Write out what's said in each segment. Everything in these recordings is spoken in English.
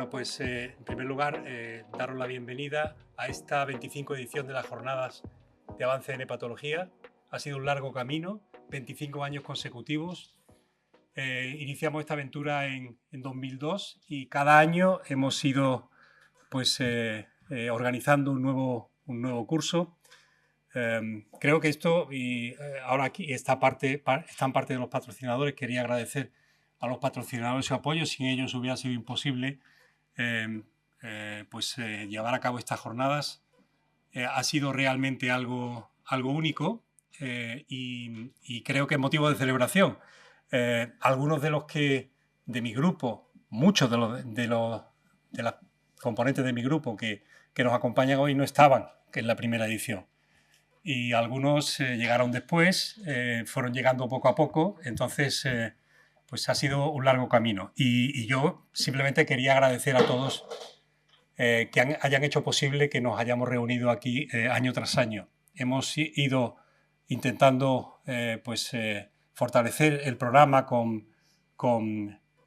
Bueno, pues en primer lugar, daros la bienvenida a esta 25 edición de las Jornadas de Avance en Hepatología. Ha sido un largo camino, 25 años consecutivos. Iniciamos esta aventura en 2002 y cada año hemos ido pues, organizando un nuevo curso. Creo que esto, y ahora aquí están parte de los patrocinadores. Quería agradecer a los patrocinadores su apoyo. Sin ellos hubiera sido imposible llevar a cabo estas jornadas. Ha sido realmente algo único y creo que es motivo de celebración. Algunos de mi grupo, muchos de las componentes de mi grupo que nos acompañan hoy no estaban en la primera edición. Y algunos llegaron después, fueron llegando poco a poco, entonces pues ha sido un largo camino. Y yo simplemente quería agradecer a todos que hayan hecho posible que nos hayamos reunido aquí año tras año. Hemos ido intentando fortalecer el programa con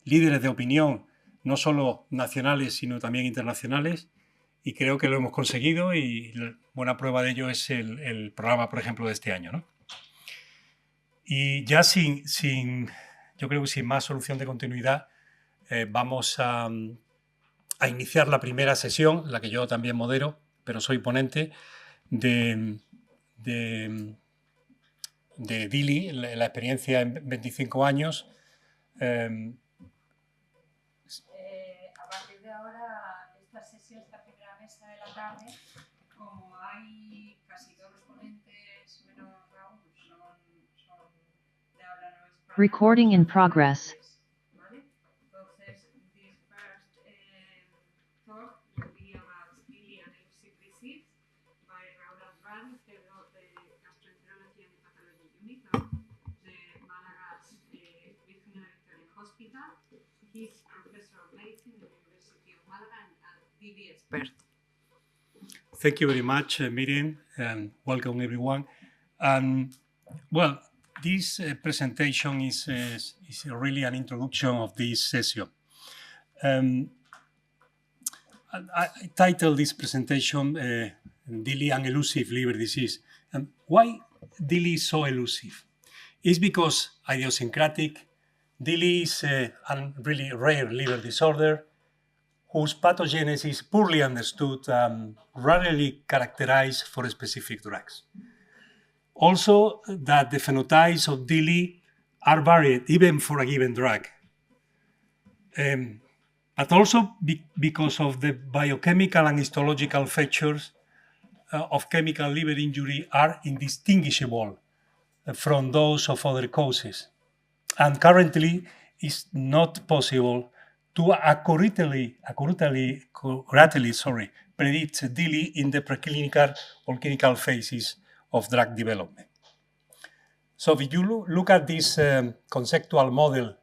líderes de opinión, no solo nacionales, sino también internacionales, y creo que lo hemos conseguido y buena prueba de ello es el programa, por ejemplo, de este año, ¿no? Y ya yo creo que sin más solución de continuidad, vamos a iniciar la primera sesión, la que yo también modero, pero soy ponente, de DILI, la experiencia en 25 años. A partir de ahora, esta sesión, esta primera mesa de la tarde, como hay casi todos los ponentes, menos Raúl, son de habla no hispana. Recording in progress. ¿Vale? Entonces, this first talk will be about DILI and elusive disease by Raúl Andrade, head of the Gastroenterology and Hepatology Unit of the Malaga's Regional Hospital. He's Professor of Medicine at the University of Malaga and DILI expert. Thank you very much, Miriam, and welcome everyone. Well, this presentation is really an introduction of this session. I titled this presentation DILI and Elusive Liver Disease. Why DILI is so elusive? It's because idiosyncratic. DILI is a really rare liver disorder whose pathogenesis is poorly understood and rarely characterized for specific drugs. Also, that the phenotypes of DILI are varied even for a given drug. But also because of the biochemical and histological features of chemical liver injury are indistinguishable from those of other causes. And currently, it's not possible to accurately predict DILI in the preclinical or clinical phases of drug development. So if you look at this conceptual model,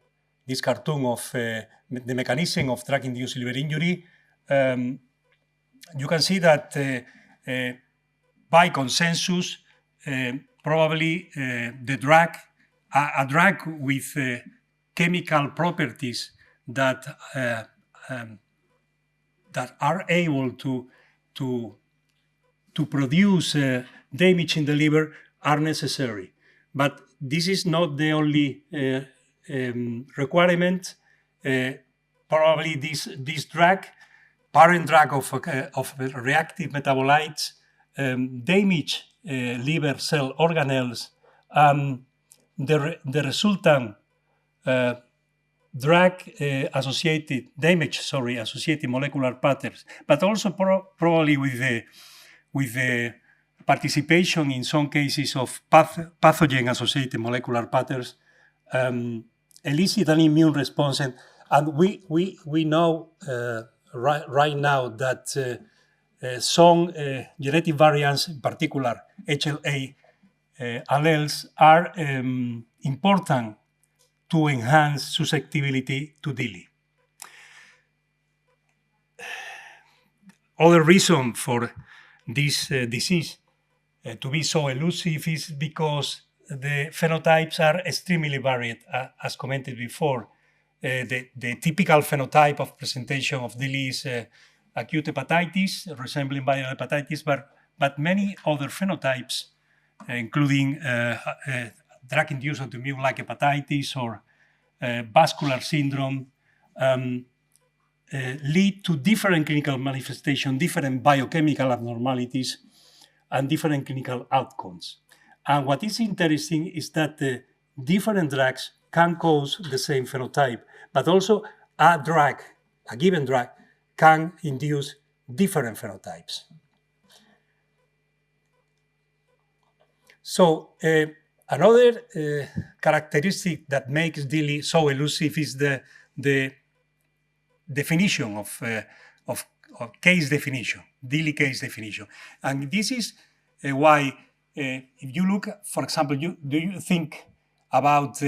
this cartoon of the mechanism of drug-induced liver injury, you can see that by consensus, probably the drug, a drug with chemical properties that are able to produce damage in the liver are necessary. But this is not the only requirement. Probably this drug, parent drug of reactive metabolites, damage liver cell organelles. The resultant associated molecular patterns, but also probably with the participation in some cases of pathogen-associated molecular patterns, elicit an immune response. And we know right now that some genetic variants, in particular HLA alleles, are important to enhance susceptibility to DILI. Other reason for this disease to be so elusive is because the phenotypes are extremely varied, as commented before. the typical phenotype of presentation of DILI is acute hepatitis, resembling viral hepatitis, but many other phenotypes, including drug-induced autoimmune-like hepatitis or vascular syndrome, lead to different clinical manifestations, different biochemical abnormalities, and different clinical outcomes. And what is interesting is that different drugs can cause the same phenotype, but also a given drug, can induce different phenotypes. So another characteristic that makes DILI so elusive is the definition of case definition, DILI case definition. And this is why if you look, for example, do you think about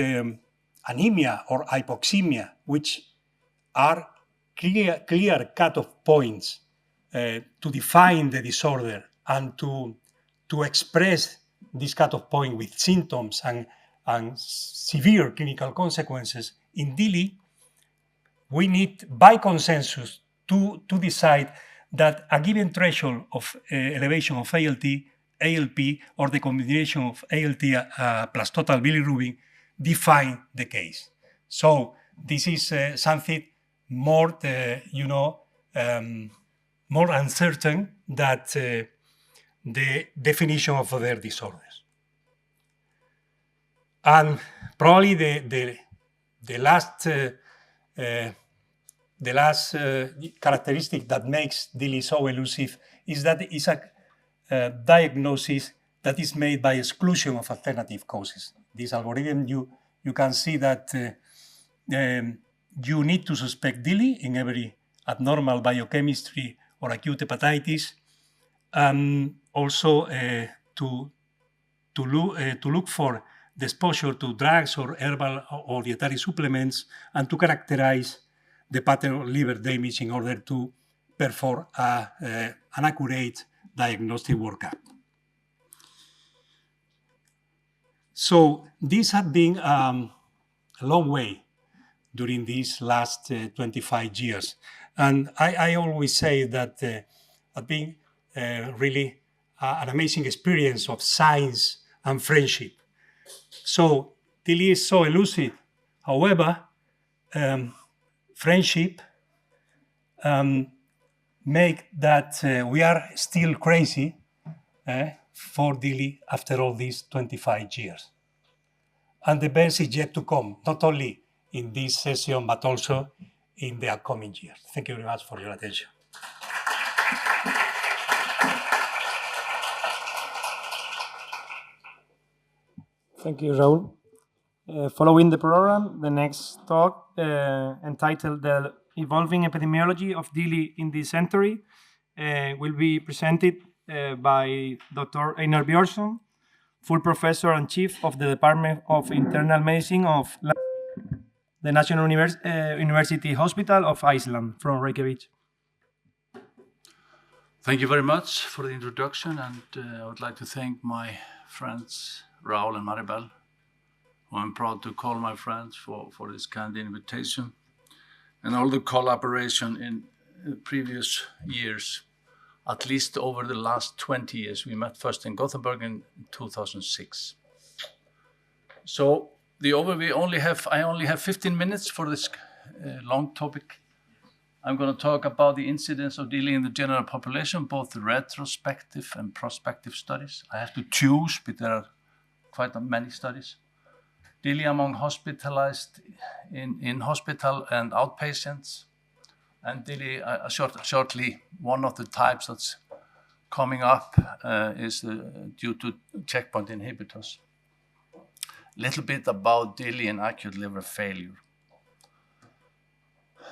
anemia or hypoxemia, which are clear cutoff points to define the disorder and to express this cutoff point with symptoms and severe clinical consequences? In DILI, we need, by consensus, to decide that a given threshold of elevation of ALT, ALP, or the combination of ALT plus total bilirubin define the case. So this is something more, more uncertain than the definition of other disorders. And probably the last characteristic that makes DILI so elusive is that it's a diagnosis that is made by exclusion of alternative causes. This algorithm, you can see that you need to suspect DILI in every abnormal biochemistry or acute hepatitis, and also to look for the exposure to drugs or herbal or dietary supplements, and to characterize the pattern of liver damage in order to perform an accurate diagnostic workup. So this has been a long way during these last 25 years. And I always say that it's been really an amazing experience of science and friendship. So DILI is so elusive. However, friendship make that we are still crazy for DILI after all these 25 years. And the best is yet to come, not only in this session, but also in the upcoming years. Thank you very much for your attention. Thank you, Raúl. Following the program, the next talk entitled The Evolving Epidemiology of DILI in this Century will be presented by Dr. Einar Björnsson, full professor and chief of the Department of Internal Medicine of the National University Hospital of Iceland from Reykjavik. Thank you very much for the introduction, and I would like to thank my friends Raúl and Maribel, who I'm proud to call my friends, for this kind invitation, and all the collaboration in previous years, at least over the last 20 years. We met first in Gothenburg in 2006. So the overview, I only have 15 minutes for this long topic. I'm going to talk about the incidence of DILI in the general population, both retrospective and prospective studies. I have to choose, but there are quite many studies. DILI among hospitalized in hospital and outpatients. And DILI, shortly, one of the types that's coming up is due to checkpoint inhibitors. Little bit about DILI and acute liver failure.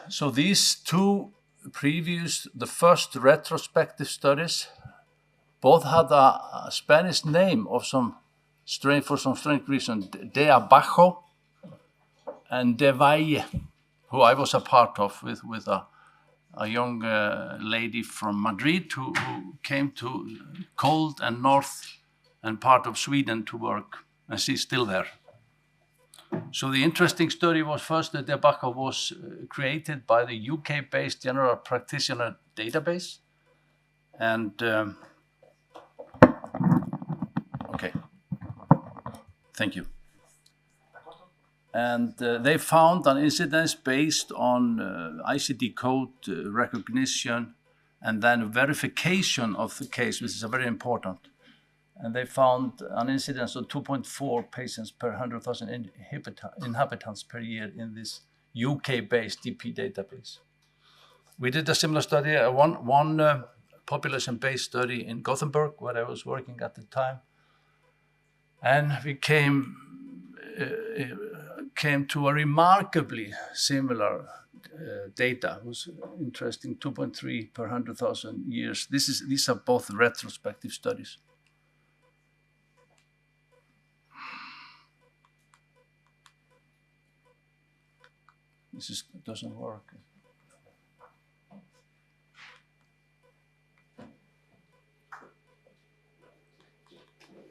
So these two previous, the first retrospective studies, both had a Spanish name of for some strange reason, De Abajo and De Valle, who I was a part of with a young lady from Madrid who came to cold and north and part of Sweden to work, and she's still there. So the interesting study was first that tobacco was created by the UK-based general practitioner database. And, okay, thank you. And they found an incidence based on ICD code recognition and then verification of the case, which is very important. And they found an incidence of 2.4 patients per 100,000 inhabitants per year in this UK-based DP database. We did a similar study, one population-based study in Gothenburg, where I was working at the time. And we came to a remarkably similar data. It was interesting, 2.3 per 100,000 years. These are both retrospective studies. This doesn't work.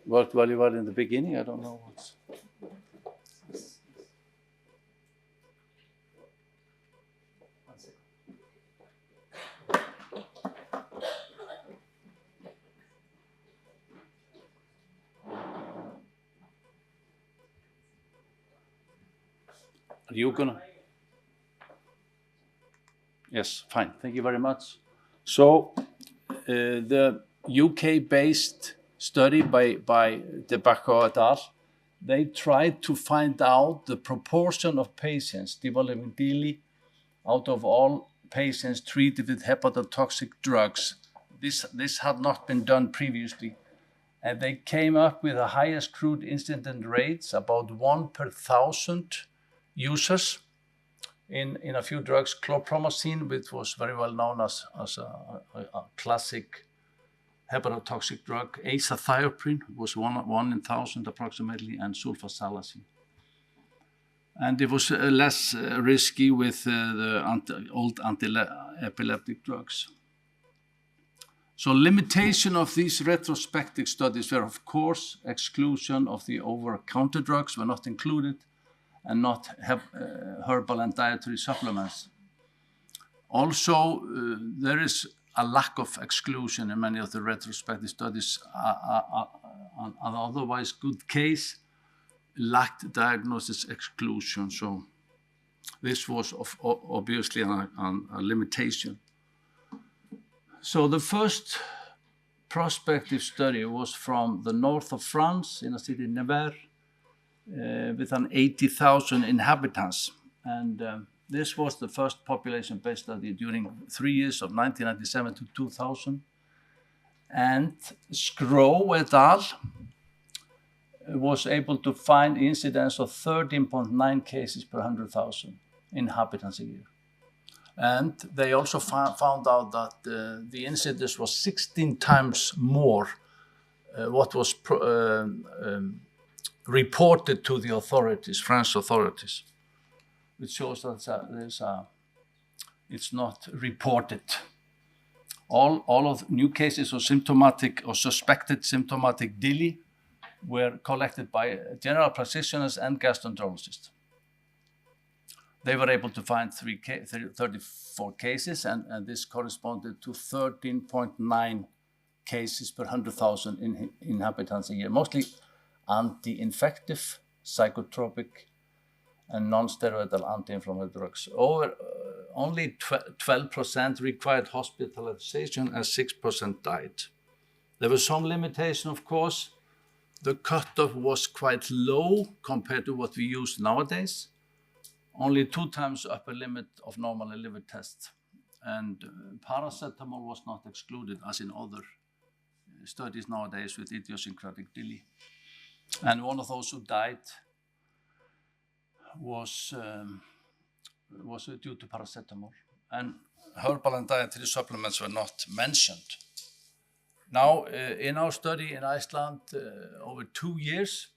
Worked very well in the beginning. I don't know what's. Are you gonna? Yes, fine. Thank you very much. So the UK-based study by Tobacco et al., they tried to find out the proportion of patients developing DILI out of all patients treated with hepatotoxic drugs. This had not been done previously. And they came up with the highest crude incident rates, about 1 per 1,000 users in a few drugs. Chlorpromazine, which was very well known as a classic hepatotoxic drug. Azathioprine was one in 1,000 approximately, and sulfasalazine. And it was less risky with the old anti-epileptic drugs. So limitation of these retrospective studies were, of course, exclusion of the over-counter drugs were not included, and not herbal and dietary supplements. Also, there is a lack of exclusion in many of the retrospective studies. An otherwise good case lacked diagnosis exclusion. So this was obviously a limitation. So the first prospective study was from the north of France in a city Nevers, with an 80,000 inhabitants. And this was the first population-based study during 3 years of 1997 to 2000. And Skro et al. Was able to find incidence of 13.9 cases per 100,000 inhabitants a year. And they also found out that the incidence was 16 times more what was reported to the authorities, French authorities, which shows that it's not reported. All of new cases of symptomatic or suspected symptomatic DILI were collected by general practitioners and gastroenterologists. They were able to find 34 cases, and this corresponded to 13.9 cases per 100,000 inhabitants a year, mostly anti-infective, psychotropic, and non-steroidal anti-inflammatory drugs. Only 12% required hospitalization and 6% died. There was some limitation, of course. The cutoff was quite low compared to what we use nowadays. Only 2 times upper limit of normal liver tests. And paracetamol was not excluded, as in other studies nowadays with idiosyncratic DILI. And one of those who died was due to paracetamol. And herbal and dietary supplements were not mentioned. Now, in our study in Iceland, over 2 years,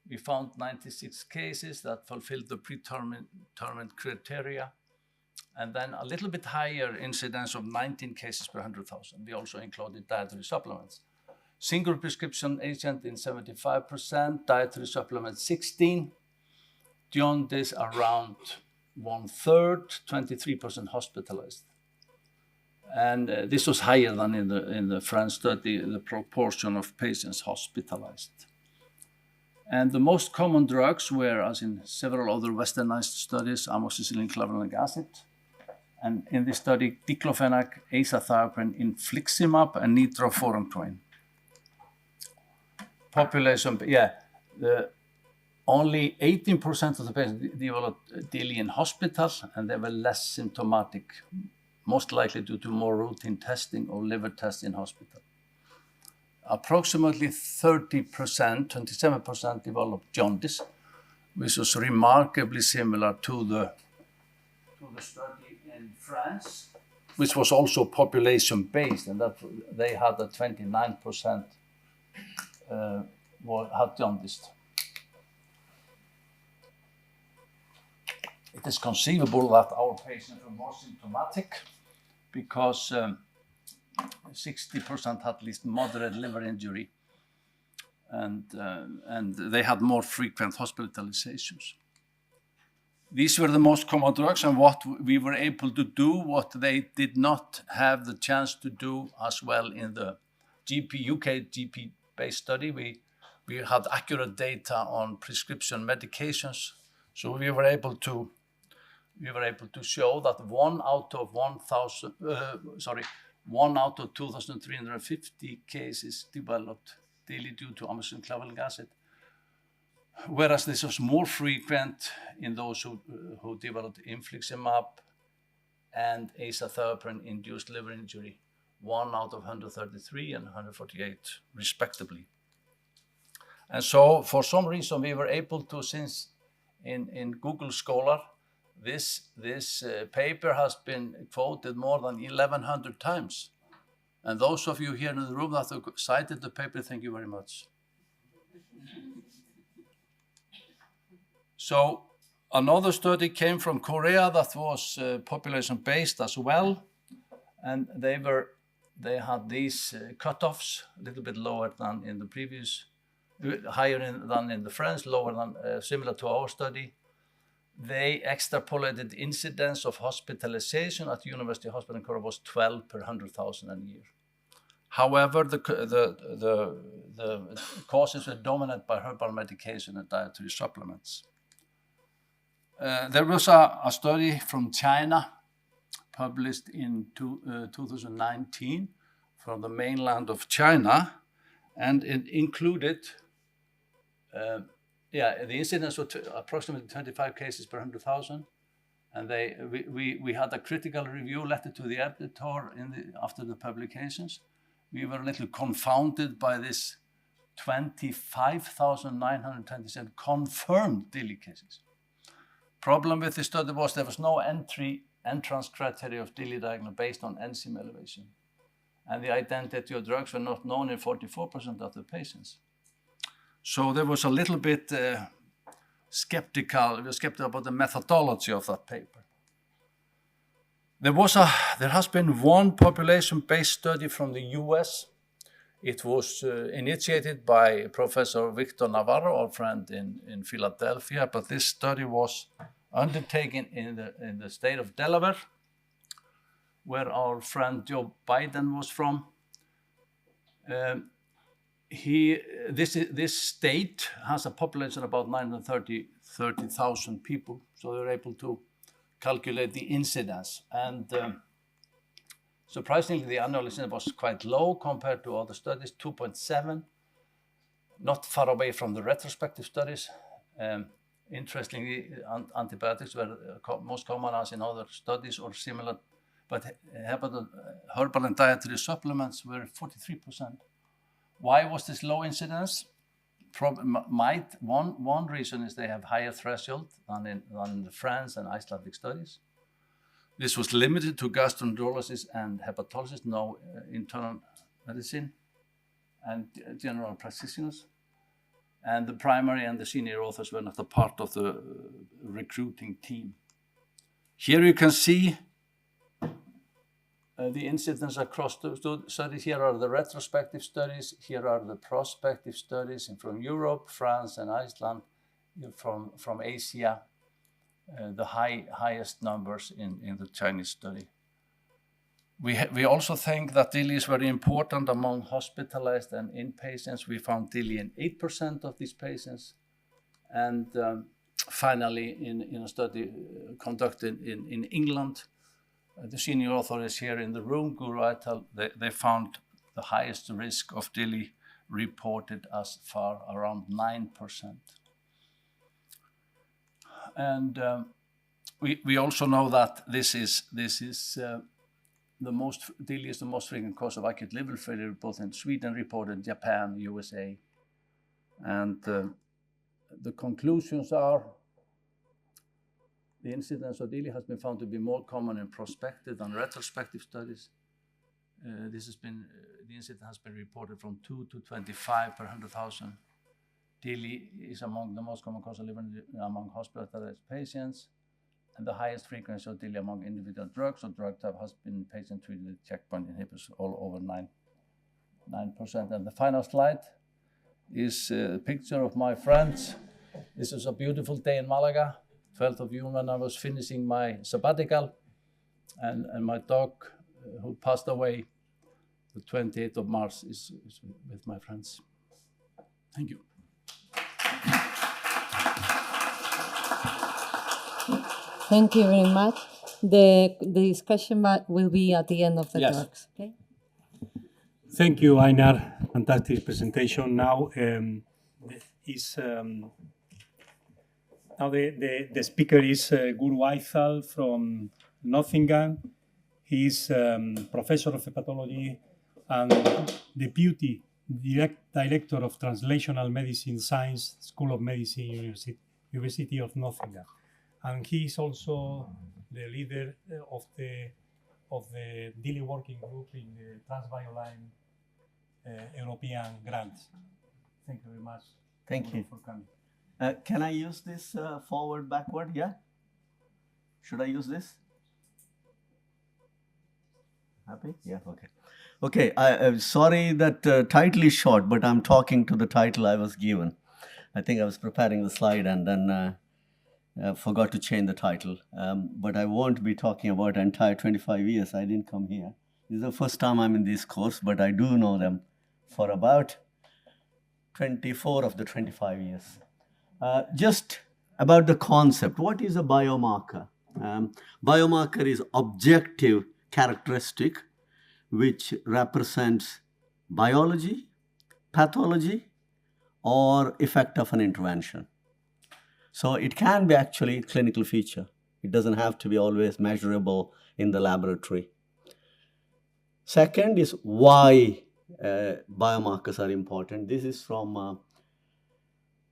we found 96 cases that fulfilled the predetermined criteria, and then a little bit higher incidence of 19 cases per 100,000. We also included dietary supplements. Single prescription agent in 75%, dietary supplement 16%, jaundice around 1/3, 23% hospitalized. And this was higher than in the French study, the proportion of patients hospitalized. And the most common drugs were, as in several other westernized studies, amoxicillin clavulanic acid. And in this study, diclofenac, azathioprine, infliximab, and nitrofurantoin. Population, only 18% of the patients developed DILI in hospital, and they were less symptomatic, most likely due to more routine testing or liver tests in hospital. Approximately 30%, 27% developed jaundice, which was remarkably similar to the study in France, which was also population-based, and that they had a 29% had jaundice. It is conceivable that our patients were more symptomatic because 60% had at least moderate liver injury, and they had more frequent hospitalizations. These were the most common drugs, and what we were able to do, what they did not have the chance to do as well in the UK GP-based study. We had accurate data on prescription medications, so we were able to show that 1 out of 2,350 cases developed DILI due to amoxicillin clavulanic acid, whereas this was more frequent in those who developed infliximab and azathioprine-induced liver injury, 1 out of 133 and 148 respectively. And so for some reason we were able to, since in Google Scholar, this paper has been quoted more than 1,100 times. And those of you here in the room that have cited the paper, thank you very much. So another study came from Korea that was population-based as well, and they had these cutoffs a little bit lower than in the previous, higher than in the French, lower than similar to our study. They extrapolated incidence of hospitalization at the University Hospital in Korea was 12 per 100,000 a year. However, the causes were dominated by herbal medication and dietary supplements. There was a study from China published in 2019 from the mainland of China, and it included the incidence was approximately 25 cases per 100,000, and we had a critical review letter to the editor after the publications. We were a little confounded by this 25,927 confirmed DILI cases. Problem with the study was there was no entrance criteria of DILI diagnosis based on enzyme elevation, and the identity of drugs were not known in 44% of the patients. So there was a little bit skeptical. We were skeptical about the methodology of that paper. There has been one population-based study from the US. It was initiated by Professor Victor Navarro, our friend in Philadelphia, but this study was undertaken in the state of Delaware, where our friend Joe Biden was from. This state has a population of about 930,000 people, so they were able to calculate the incidence. And surprisingly, the annual incidence was quite low compared to other studies, 2.7, not far away from the retrospective studies. Interestingly, antibiotics were most common as in other studies or similar, but herbal and dietary supplements were 43%. Why was this low incidence? One reason is they have higher threshold than in the French and Icelandic studies. This was limited to gastroenterologists and hepatologists, no internal medicine and general practitioners. And the primary and the senior authors were not a part of the recruiting team. Here you can see the incidence across the studies. Here are the retrospective studies. Here are the prospective studies from Europe, France, and Iceland. from Asia, the highest numbers in the Chinese study. We also think that DILI is very important among hospitalized and inpatients. We found DILI in 8% of these patients. And finally, in a study conducted in England, the senior authorities here in the room, Guru Aithal, they found the highest risk of DILI reported as far around 9%. And we also know that DILI is the most frequent cause of acute liver failure, both in Sweden, reported Japan, USA. And the conclusions are the incidence of DILI has been found to be more common in prospective than retrospective studies. The incidence has been reported from 2 to 25 per 100,000. DILI is among the most common cause of liver among hospitalized patients, and the highest frequency of DILI among individual drugs or drug type has been patient treated with checkpoint inhibitors, all over 9%. And the final slide is a picture of my friends. This is a beautiful day in Malaga, 12th of June, when I was finishing my sabbatical, and my dog, who passed away the 28th of March, is with my friends. Thank you. Thank you very much. The discussion will be at the end of the talks. Okay. Thank you, Einar. Fantastic presentation. Now the speaker is Guru Aithal from Nottingham. He is professor of hepatology and deputy director of Translational Medicine Science, School of Medicine, University of Nottingham. And he is also the leader of the DILI working group in the Transbioline European grants. Thank you very much. Thank you for coming. Can I use this forward, backward? Yeah? Should I use this? Happy? Yeah, okay. Okay, I'm sorry that title is short, but I'm talking to the title I was given. I think I was preparing the slide and then forgot to change the title. But I won't be talking about entire 25 years. I didn't come here. This is the first time I'm in this course, but I do know them for about 24 of the 25 years. Just about the concept. What is a biomarker? Biomarker is objective characteristic which represents biology, pathology, or effect of an intervention. So it can be actually a clinical feature. It doesn't have to be always measurable in the laboratory. Second is why biomarkers are important. This is from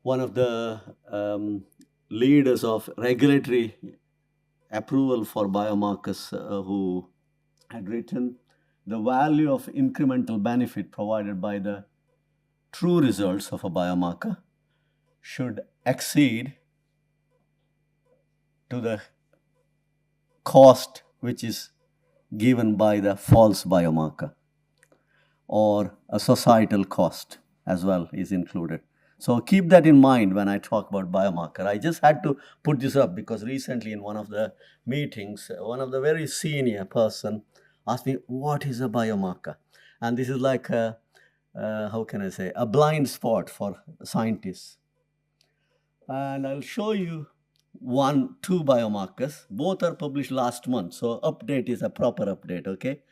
one of the leaders of regulatory approval for biomarkers who had written the value of incremental benefit provided by the true results of a biomarker should exceed to the cost which is given by the false biomarker, or a societal cost as well is included. So keep that in mind when I talk about biomarker. I just had to put this up because recently in one of the meetings, one of the very senior person asked me, what is a biomarker? And this is like a blind spot for scientists. And I'll show you two biomarkers. Both are published last month. So update is a proper update, okay?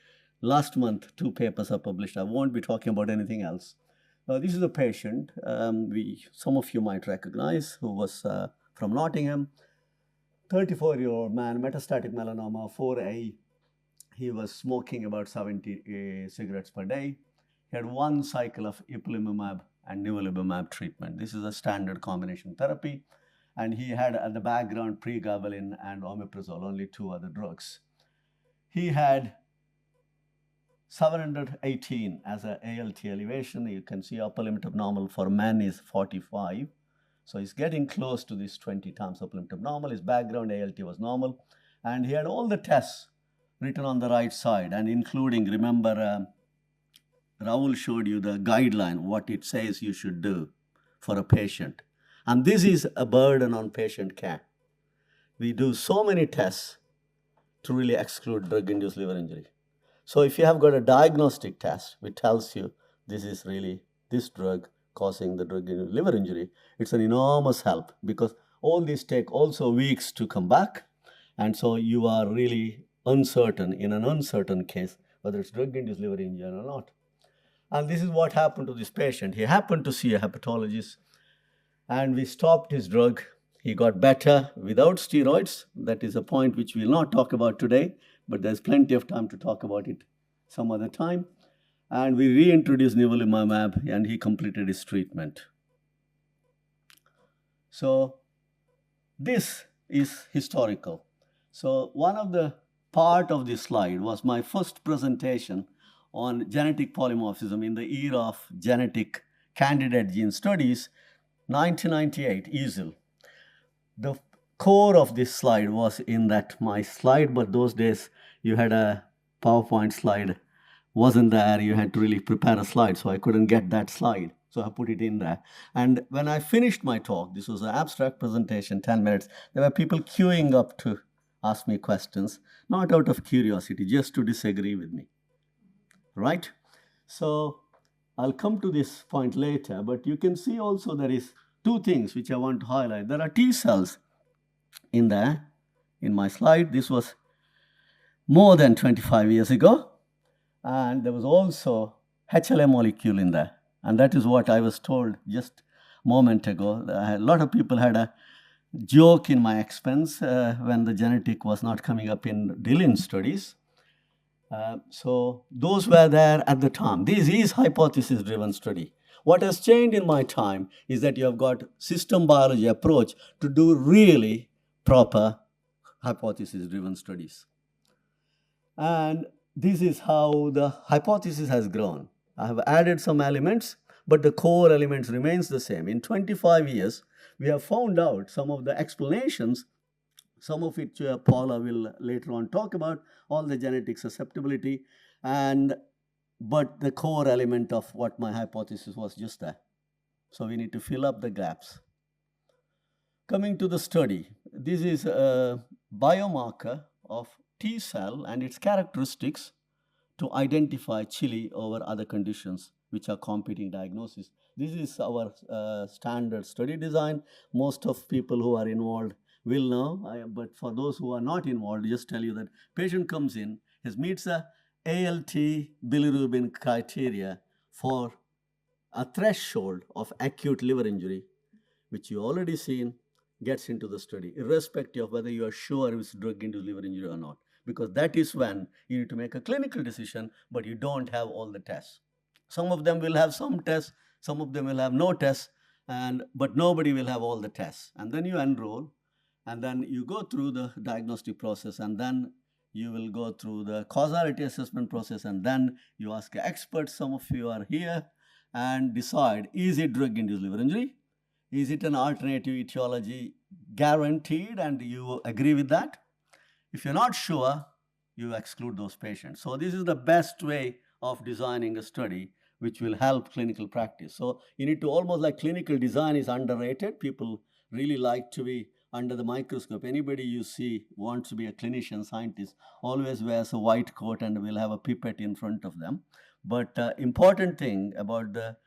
Last month, 2 papers are published. I won't be talking about anything else. This is a patient some of you might recognize who was from Nottingham, 34-year-old man, metastatic melanoma, 4A. He was smoking about 70 cigarettes per day. He had 1 cycle of ipilimumab and nivolumab treatment. This is a standard combination therapy. And he had at the background pregabalin and omeprazole, only 2 other drugs. He had 718 as an ALT elevation. You can see upper limit of normal for men is 45. So he's getting close to this 20 times upper limit of normal. His background ALT was normal. And he had all the tests written on the right side, and including, remember, Raúl showed you the guideline, what it says you should do for a patient. And this is a burden on patient care. We do so many tests to really exclude drug-induced liver injury. So if you have got a diagnostic test which tells you this is really this drug causing the drug-induced liver injury, it's an enormous help, because all these take also weeks to come back. And so you are really uncertain, in an uncertain case, whether it's drug-induced liver injury or not. And this is what happened to this patient. He happened to see a hepatologist, and we stopped his drug. He got better without steroids. That is a point which we'll not talk about today, but there's plenty of time to talk about it some other time. And we reintroduced nivolumab, and he completed his treatment. So this is historical. So one of the part of this slide was my first presentation on genetic polymorphism in the era of genetic candidate gene studies, 1998, EASL. The core of this slide was in that my slide, but those days you had a PowerPoint slide, wasn't there, you had to really prepare a slide, so I couldn't get that slide, so I put it in there. And when I finished my talk, this was an abstract presentation, 10 minutes, there were people queuing up to ask me questions, not out of curiosity, just to disagree with me, right? So I'll come to this point later, but you can see also there is two things which I want to highlight. There are T cells in there. In my slide, this was more than 25 years ago. And there was also HLA molecule in there. And that is what I was told just a moment ago. A lot of people had a joke in my expense when the genetic was not coming up in DILI studies. So those were there at the time. This is hypothesis-driven study. What has changed in my time is that you have got system biology approach to do really proper hypothesis-driven studies. And this is how the hypothesis has grown. I have added some elements, but the core elements remains the same. In 25 years, we have found out some of the explanations, some of which Paola will later on talk about, all the genetic susceptibility, but the core element of what my hypothesis was just there. So we need to fill up the gaps. Coming to the study, this is a biomarker of T cell and its characteristics to identify chili over other conditions which are competing diagnosis. This is our standard study design. Most of people who are involved will know, but for those who are not involved, just tell you that patient comes in, he meets a ALT bilirubin criteria for a threshold of acute liver injury, which you already seen, gets into the study, irrespective of whether you are sure it's drug-induced liver injury or not, because that is when you need to make a clinical decision, but you don't have all the tests. Some of them will have some tests, some of them will have no tests, but nobody will have all the tests. And then you enroll, and then you go through the diagnostic process, and then you will go through the causality assessment process, and then you ask experts, some of you are here, and decide, is it drug-induced liver injury? Is it an alternative etiology guaranteed, and you agree with that? If you're not sure, you exclude those patients. So this is the best way of designing a study which will help clinical practice. So you need to almost like clinical design is underrated. People really like to be under the microscope. Anybody you see wants to be a clinician scientist always wears a white coat and will have a pipette in front of them. But important thing about the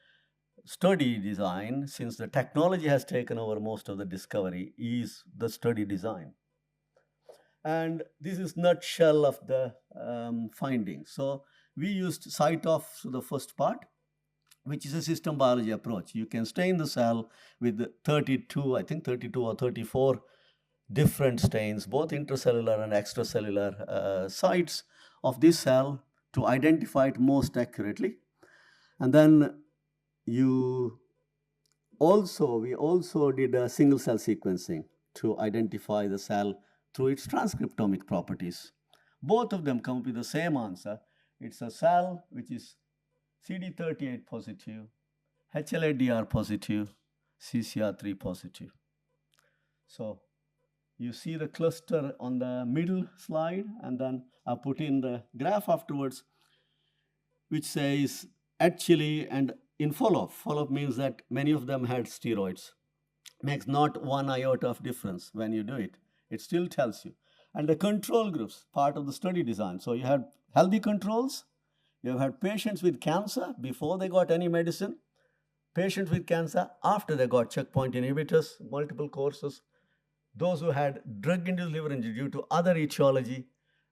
study design, since the technology has taken over most of the discovery, is the study design. And this is nutshell of the findings. So we used CyTOF for the first part, which is a system biology approach. You can stain the cell with 32 or 34 different stains, both intracellular and extracellular sites of this cell to identify it most accurately. And then we also did a single cell sequencing to identify the cell through its transcriptomic properties. Both of them come up with the same answer. It's a cell which is CD38 positive, HLA-DR positive, CCR3 positive. So you see the cluster on the middle slide, and then I put in the graph afterwards, which says actually, and in follow-up. Follow-up means that many of them had steroids. Makes not one iota of difference when you do it. It still tells you. And the control groups, part of the study design. So you had healthy controls, you have had patients with cancer before they got any medicine, patients with cancer after they got checkpoint inhibitors, multiple courses, those who had drug-induced liver injury due to other etiology,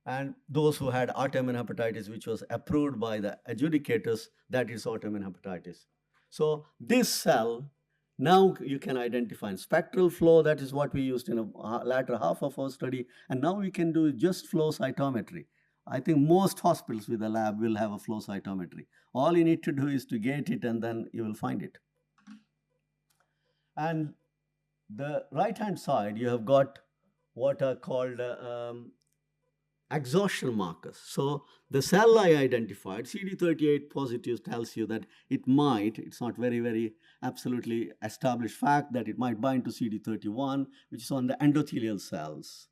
and those who had autoimmune hepatitis, which was approved by the adjudicators, that is autoimmune hepatitis. So this cell, now you can identify in spectral flow, that is what we used in the latter half of our study, and now we can do just flow cytometry. I think most hospitals with a lab will have a flow cytometry. All you need to do is to get it and then you will find it. And the right-hand side, you have got what are called exhaustion markers. So the cell I identified, CD38 positive, tells you that it might, it's not very absolutely established fact, that it might bind to CD31, which is on the endothelial cells,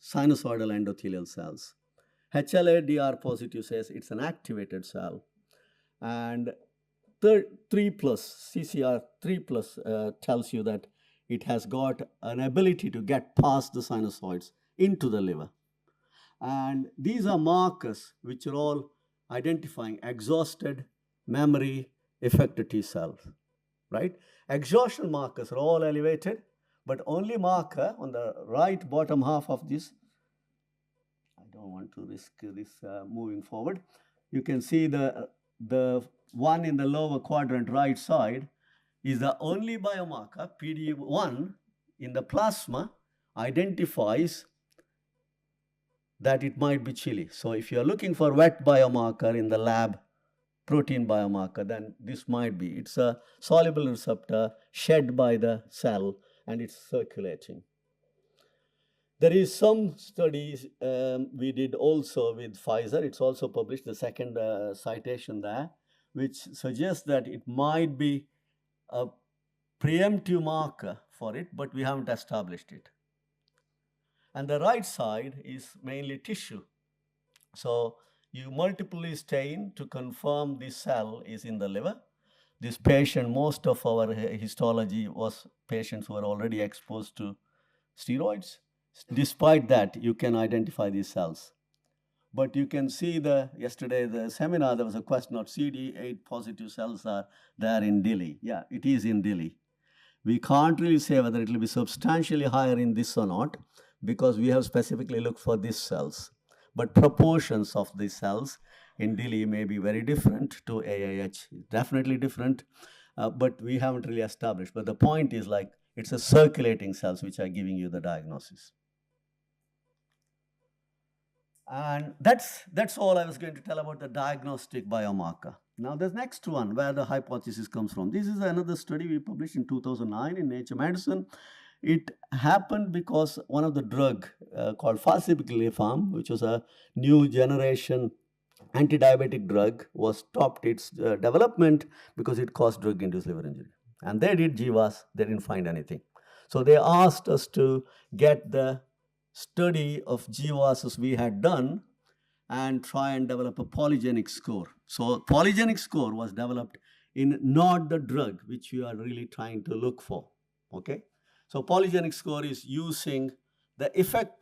sinusoidal endothelial cells. HLA-DR positive says it's an activated cell. And 3 plus, CCR3 plus tells you that it has got an ability to get past the sinusoids into the liver. And these are markers which are all identifying exhausted, memory, effector T cells, right? Exhaustion markers are all elevated, but only marker on the right bottom half of this, I don't want to risk this moving forward. You can see the one in the lower quadrant right side is the only biomarker, PD1 in the plasma, identifies that it might be chili. So if you are looking for wet biomarker in the lab, protein biomarker, then this might be. It's a soluble receptor shed by the cell and it's circulating. There is some studies we did also with Pfizer. It's also published, the second citation there, which suggests that it might be a preemptive marker for it, but we haven't established it. And the right side is mainly tissue. So you multiply stain to confirm this cell is in the liver. This patient, most of our histology was patients who were already exposed to steroids. Despite that, you can identify these cells. But you can see yesterday the seminar, there was a question of CD8 positive cells are there in DILI. Yeah, it is in DILI. We can't really say whether it will be substantially higher in this or not, because we have specifically looked for these cells. But proportions of these cells in DILI may be very different to AIH, definitely different, but we haven't really established. But the point is, like, it's a circulating cells which are giving you the diagnosis. And that's all I was going to tell about the diagnostic biomarker. Now the next one, where the hypothesis comes from. This is another study we published in 2009 in Nature Medicine. It happened because one of the drug called falsipigliflozin, which was a new generation anti-diabetic drug, was stopped its development because it caused drug-induced liver injury. And they did GWAS, they didn't find anything. So they asked us to get the study of GWAS we had done and try and develop a polygenic score. So polygenic score was developed in not the drug which you are really trying to look for, okay? So polygenic score is using the effect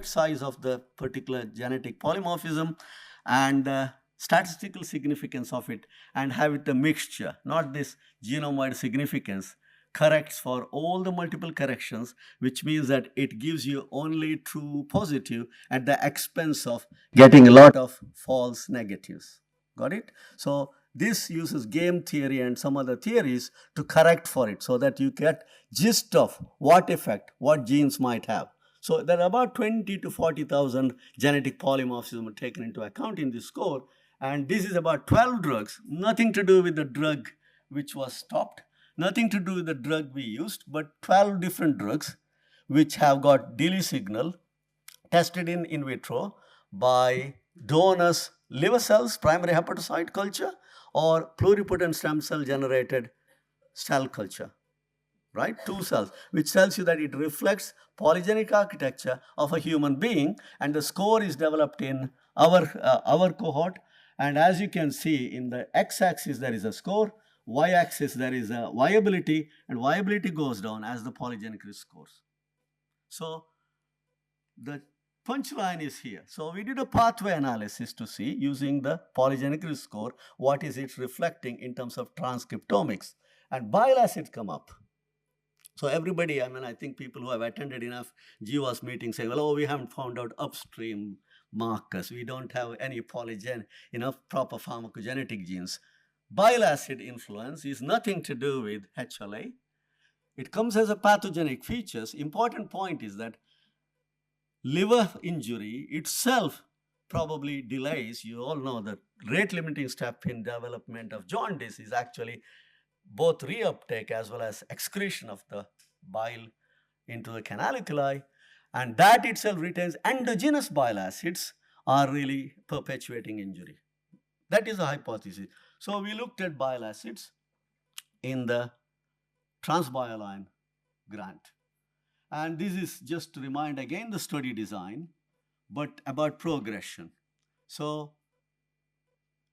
size of the particular genetic polymorphism and the statistical significance of it, and have it a mixture, not this genome-wide significance, corrects for all the multiple corrections, which means that it gives you only true positive at the expense of getting a lot of false negatives. Got it? So this uses game theory and some other theories to correct for it so that you get gist of what effect, what genes might have. So there are about 20 to 40,000 genetic polymorphisms taken into account in this score. And this is about 12 drugs, nothing to do with the drug which was stopped, nothing to do with the drug we used, but 12 different drugs which have got DILI signal tested in vitro by donors' liver cells, primary hepatocyte culture, or pluripotent stem cell generated cell culture, right? 2 cells, which tells you that it reflects polygenic architecture of a human being, and the score is developed in our cohort. And as you can see, in the x-axis there is a score, y-axis there is a viability, and viability goes down as the polygenic risk scores. So the punchline is here. So we did a pathway analysis to see, using the polygenic risk score, what is it reflecting in terms of transcriptomics, and bile acids come up. So everybody, I think people who have attended enough GWAS meetings say, well, oh, we haven't found out upstream markers. We don't have any enough proper pharmacogenetic genes. Bile acid influence is nothing to do with HLA. It comes as a pathogenic features. Important point is that liver injury itself probably delays. You all know that rate limiting step in development of jaundice is actually both reuptake as well as excretion of the bile into the canaliculi, and that itself retains endogenous bile acids are really perpetuating injury. That is a hypothesis. So we looked at bile acids in the transbioline grant. And this is just to remind again the study design, but about progression. So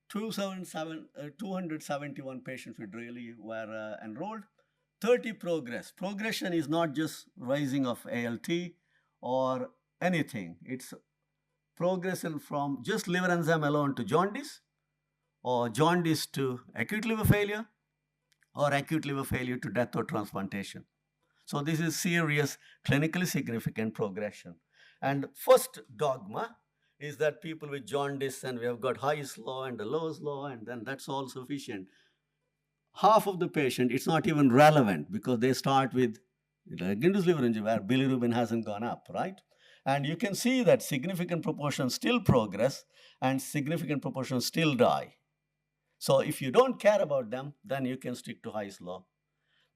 271 patients with DILI were enrolled. 30 progress. Progression is not just rising of ALT or anything. It's progression from just liver enzyme alone to jaundice, or jaundice to acute liver failure, or acute liver failure to death or transplantation. So this is serious, clinically significant progression. And first dogma is that people with jaundice, and we have got High's law and the Low's law, and then that's all sufficient. Half of the patient, it's not even relevant, because they start with induced liver injury where bilirubin hasn't gone up, right? And you can see that significant proportion still progress and significant proportion still die. So if you don't care about them, then you can stick to High's law.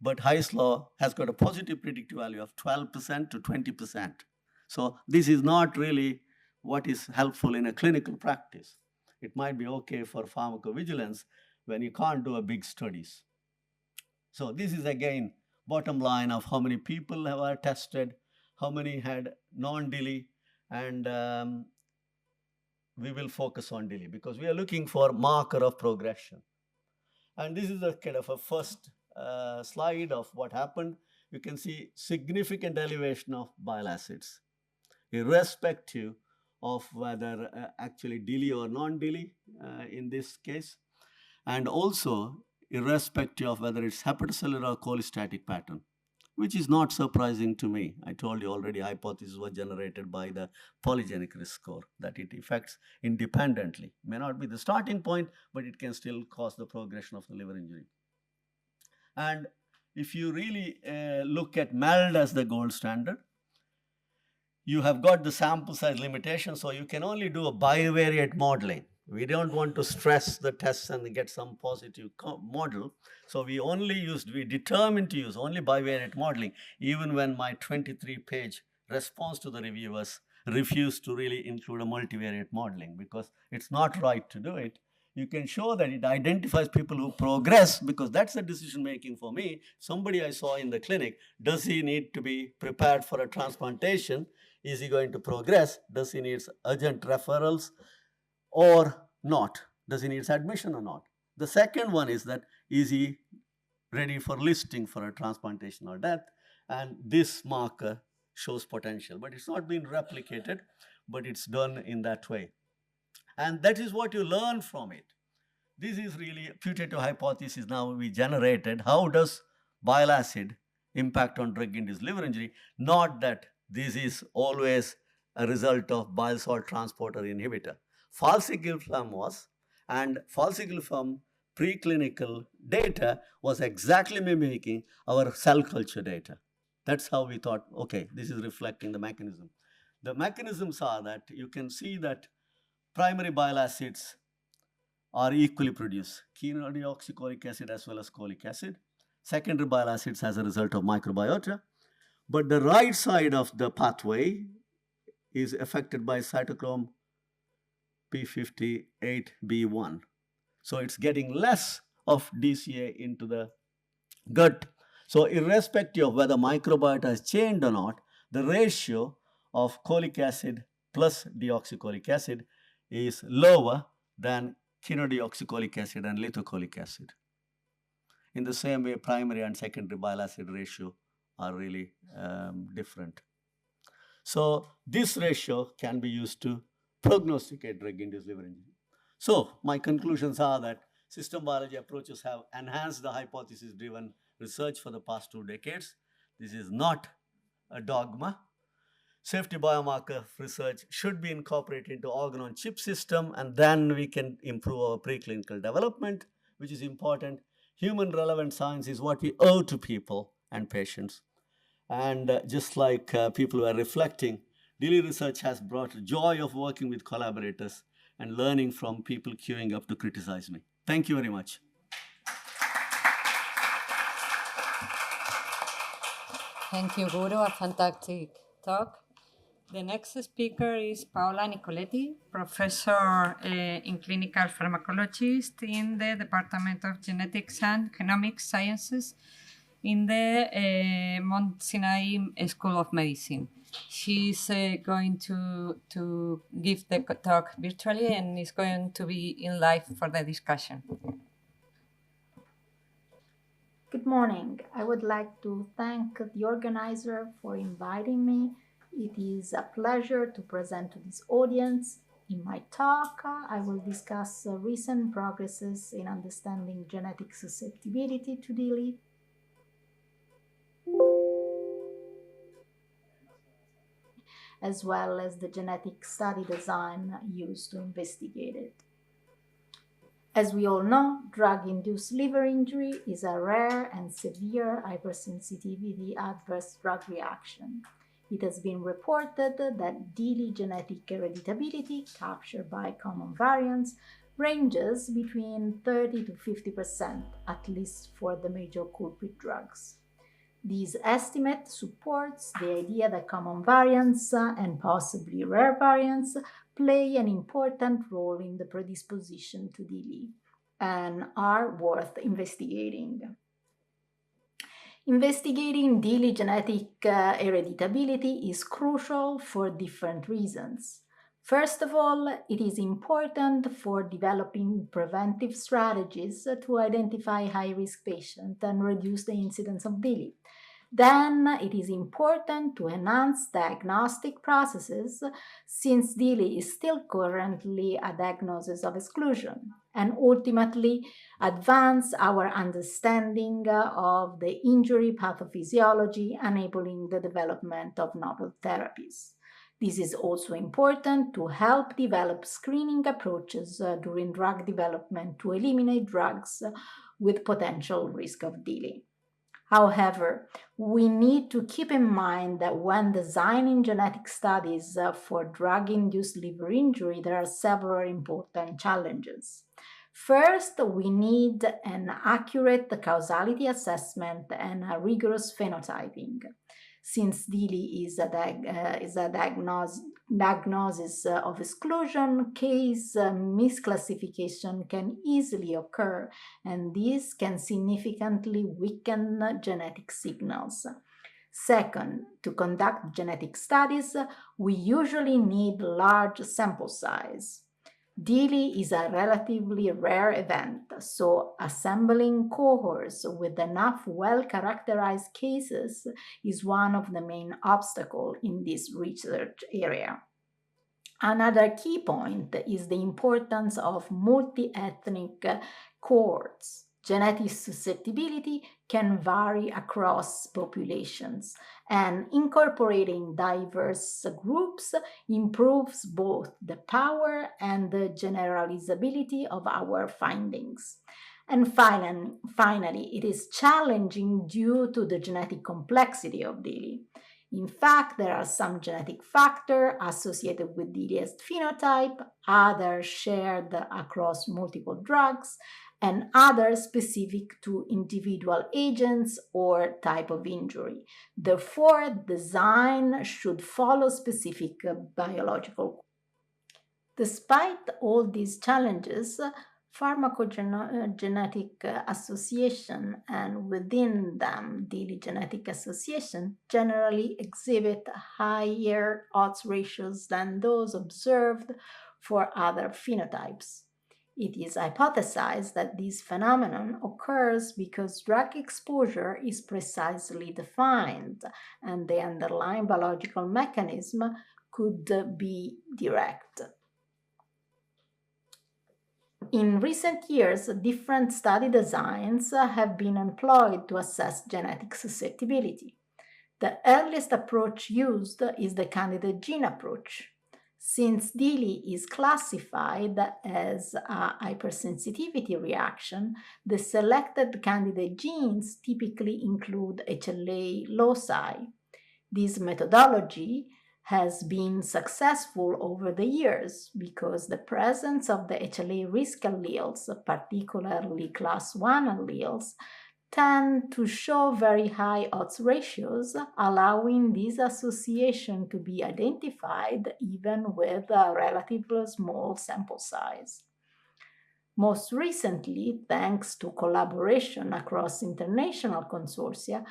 But High's law has got a positive predictive value of 12% to 20%. So this is not really what is helpful in a clinical practice. It might be okay for pharmacovigilance when you can't do a big studies. So this is again bottom line of how many people were tested, how many had non-DILI, and we will focus on DILI because we are looking for marker of progression. And this is a kind of a first slide of what happened. You can see significant elevation of bile acids, irrespective of whether actually DILI or non-DILI in this case, and also irrespective of whether it's hepatocellular or cholestatic pattern, which is not surprising to me. I told you already, hypothesis was generated by the polygenic risk score, that it affects independently. May not be the starting point, but it can still cause the progression of the liver injury. And if you really look at MELD as the gold standard, you have got the sample size limitation, so you can only do a bivariate modeling. We don't want to stress the tests and get some positive model. So we determined to use only bivariate modeling, even when my 23-page response to the reviewers refused to really include a multivariate modeling because it's not right to do it. You can show that it identifies people who progress because that's the decision making for me. Somebody I saw in the clinic, does he need to be prepared for a transplantation? Is he going to progress? Does he need urgent referrals or not? Does he need admission or not? The second one is that is he ready for listing for a transplantation or death? And this marker shows potential, but it's not been replicated, but it's done in that way. And that is what you learn from it. This is really a putative hypothesis now we generated. How does bile acid impact on drug-induced liver injury? Not that this is always a result of bile salt transporter inhibitor. Falsigliflozin was, and falsigliflozin preclinical data was exactly mimicking our cell culture data. That's how we thought, okay, this is reflecting the mechanism. The mechanisms are that you can see that primary bile acids are equally produced, chenodeoxycholic acid as well as cholic acid. Secondary bile acids as a result of microbiota. But the right side of the pathway is affected by cytochrome P58B1. So it's getting less of DCA into the gut. So irrespective of whether microbiota has changed or not, the ratio of cholic acid plus deoxycholic acid is lower than chenodeoxycholic acid and lithocholic acid. In the same way, primary and secondary bile acid ratio are really different. So this ratio can be used to prognosticate drug-induced liver injury. So my conclusions are that system biology approaches have enhanced the hypothesis-driven research for the past 2 decades. This is not a dogma. Safety biomarker research should be incorporated into organ-on-chip system, and then we can improve our preclinical development, which is important. Human relevant science is what we owe to people and patients. And just like people were reflecting, DILI research has brought joy of working with collaborators and learning from people queuing up to criticize me. Thank you very much. Thank you, Guru. A fantastic talk. The next speaker is Paola Nicoletti, professor in clinical pharmacologist in the Department of Genetics and Genomics Sciences in the Mount Sinai School of Medicine. She's going to give the talk virtually and is going to be in live for the discussion. Good morning. I would like to thank the organizer for inviting me. It is a pleasure to present to this audience. In my talk, I will discuss recent progresses in understanding genetic susceptibility to DILI, as well as the genetic study design used to investigate it. As we all know, drug-induced liver injury is a rare and severe hypersensitivity adverse drug reaction. It has been reported that DILI genetic hereditability captured by common variants ranges between 30 to 50%, at least for the major culprit drugs. This estimate supports the idea that common variants and possibly rare variants play an important role in the predisposition to DILI and are worth investigating. Investigating DILI genetic hereditability is crucial for different reasons. First of all, it is important for developing preventive strategies to identify high-risk patients and reduce the incidence of DILI. Then it is important to enhance diagnostic processes since DILI is still currently a diagnosis of exclusion, and ultimately advance our understanding of the injury pathophysiology, enabling the development of novel therapies. This is also important to help develop screening approaches during drug development to eliminate drugs with potential risk of DILI. However, we need to keep in mind that when designing genetic studies for drug-induced liver injury, there are several important challenges. First, we need an accurate causality assessment and a rigorous phenotyping. Since DILI is a diagnosis of exclusion, case misclassification can easily occur, and this can significantly weaken genetic signals. Second, to conduct genetic studies, we usually need large sample size. DILI is a relatively rare event, so assembling cohorts with enough well-characterized cases is one of the main obstacles in this research area. Another key point is the importance of multi-ethnic cohorts. Genetic susceptibility can vary across populations, and incorporating diverse groups improves both the power and the generalizability of our findings. And finally, it is challenging due to the genetic complexity of DILI. In fact, there are some genetic factors associated with DILI phenotype, others shared across multiple drugs, and others specific to individual agents or type of injury. Therefore, design should follow specific biological. Despite all these challenges, pharmacogenetic association and within them DILI genetic association generally exhibit higher odds ratios than those observed for other phenotypes. It is hypothesized that this phenomenon occurs because drug exposure is precisely defined and the underlying biological mechanism could be direct. In recent years, different study designs have been employed to assess genetic susceptibility. The earliest approach used is the candidate gene approach. Since DILI is classified as a hypersensitivity reaction, the selected candidate genes typically include HLA loci. This methodology has been successful over the years because the presence of the HLA risk alleles, particularly class 1 alleles, tend to show very high odds ratios, allowing this association to be identified even with a relatively small sample size. Most recently, thanks to collaboration across international consortia,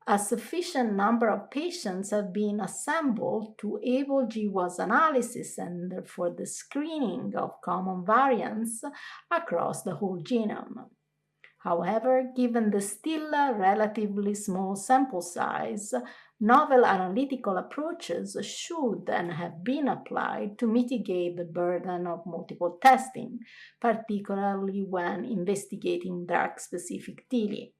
a sufficient number of patients have been assembled to enable GWAS analysis and for the screening of common variants across the whole genome. However, given the still relatively small sample size, novel analytical approaches should and have been applied to mitigate the burden of multiple testing, particularly when investigating drug-specific DILI.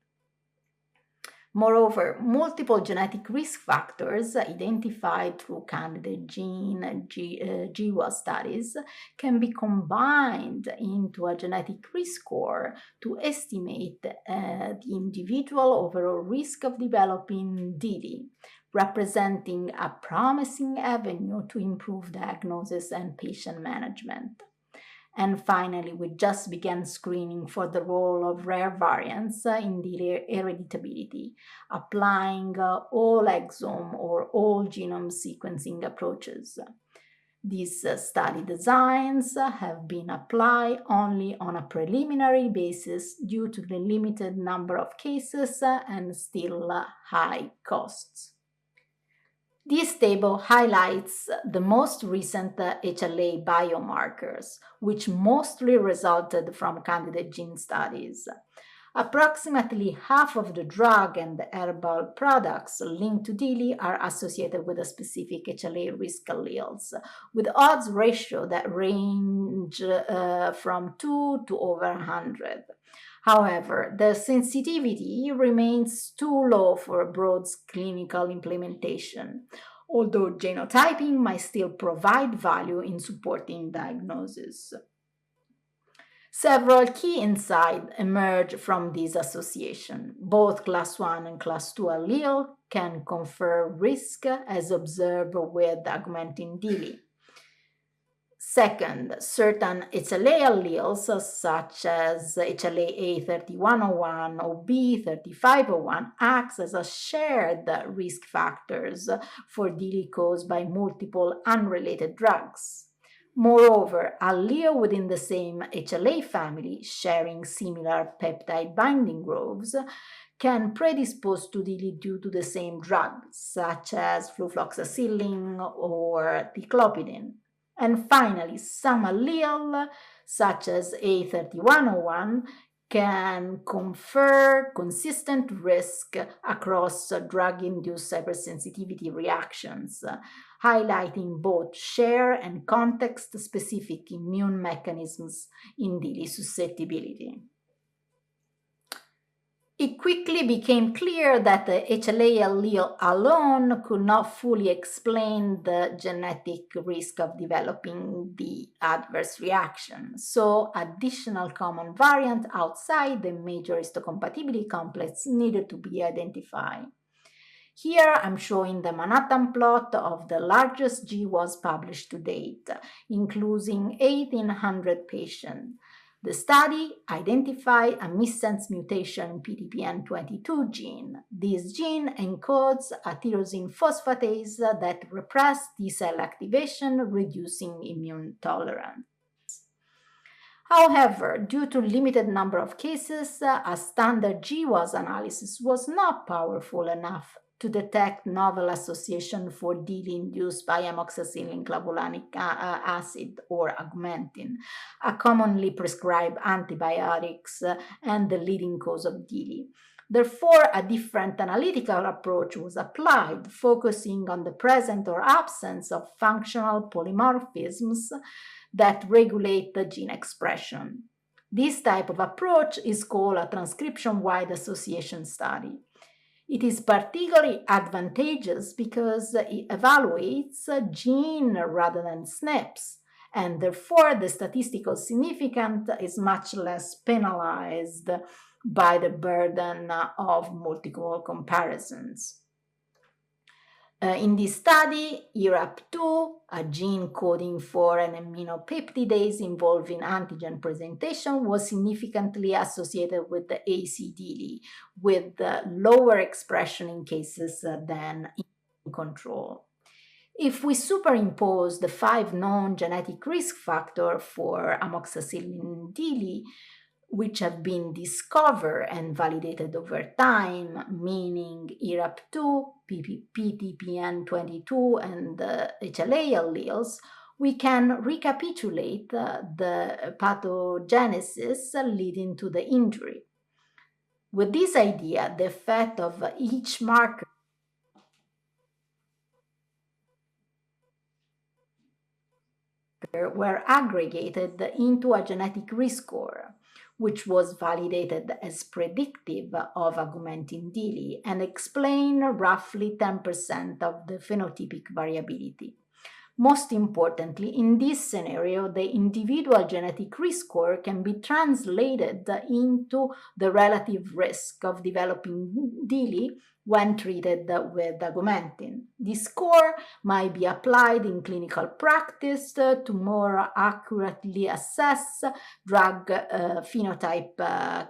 Moreover, multiple genetic risk factors identified through candidate gene and GWAS studies can be combined into a genetic risk score to estimate the individual overall risk of developing DILI, representing a promising avenue to improve diagnosis and patient management. And finally, we just began screening for the role of rare variants in the hereditability, applying all exome or all genome sequencing approaches. These study designs have been applied only on a preliminary basis due to the limited number of cases and still high costs. This table highlights the most recent HLA biomarkers, which mostly resulted from candidate gene studies. Approximately half of the drug and the herbal products linked to DILI are associated with a specific HLA risk alleles, with odds ratio that range from 2 to over 100. However, the sensitivity remains too low for broad clinical implementation, although genotyping might still provide value in supporting diagnosis. Several key insights emerge from this association. Both class 1 and class 2 allele can confer risk as observed with augmentin DILI. Second, certain HLA alleles, such as HLA A3101 or B3501, acts as a shared risk factors for DILI caused by multiple unrelated drugs. Moreover, alleles within the same HLA family, sharing similar peptide binding grooves, can predispose to DILI due to the same drugs, such as flucloxacillin or ticlopidin. And finally, some alleles, such as A3101, can confer consistent risk across drug-induced hypersensitivity reactions, highlighting both share and context-specific immune mechanisms in DILI susceptibility. It quickly became clear that the HLA allele alone could not fully explain the genetic risk of developing the adverse reaction, so additional common variants outside the major histocompatibility complex needed to be identified. Here I'm showing the Manhattan plot of the largest GWAS published to date, including 1,800 patients. The study identified a missense mutation in PTPN22 gene. This gene encodes a tyrosine phosphatase that represses T-cell activation, reducing immune tolerance. However, due to limited number of cases, a standard GWAS analysis was not powerful enough to detect novel association for DILI induced by amoxicillin clavulanic acid or augmentin, a commonly prescribed antibiotics and the leading cause of DILI. Therefore, a different analytical approach was applied, focusing on the presence or absence of functional polymorphisms that regulate the gene expression. This type of approach is called a transcription-wide association study. It is particularly advantageous because it evaluates gene rather than SNPs, and therefore the statistical significance is much less penalized by the burden of multiple comparisons. In this study, ERAP2, a gene coding for an aminopeptidase involving antigen presentation, was significantly associated with the ACDLI, with lower expression in cases than in control. If we superimpose the 5 known genetic risk factors for amoxicillin DILI, which have been discovered and validated over time, meaning ERAP2, PTPN22, and HLA alleles, we can recapitulate the pathogenesis leading to the injury. With this idea, the effect of each marker were aggregated into a genetic risk score, which was validated as predictive of augmentin DILI and explain roughly 10% of the phenotypic variability. Most importantly, in this scenario, the individual genetic risk score can be translated into the relative risk of developing DILI when treated with augmentin. This score might be applied in clinical practice to more accurately assess drug phenotype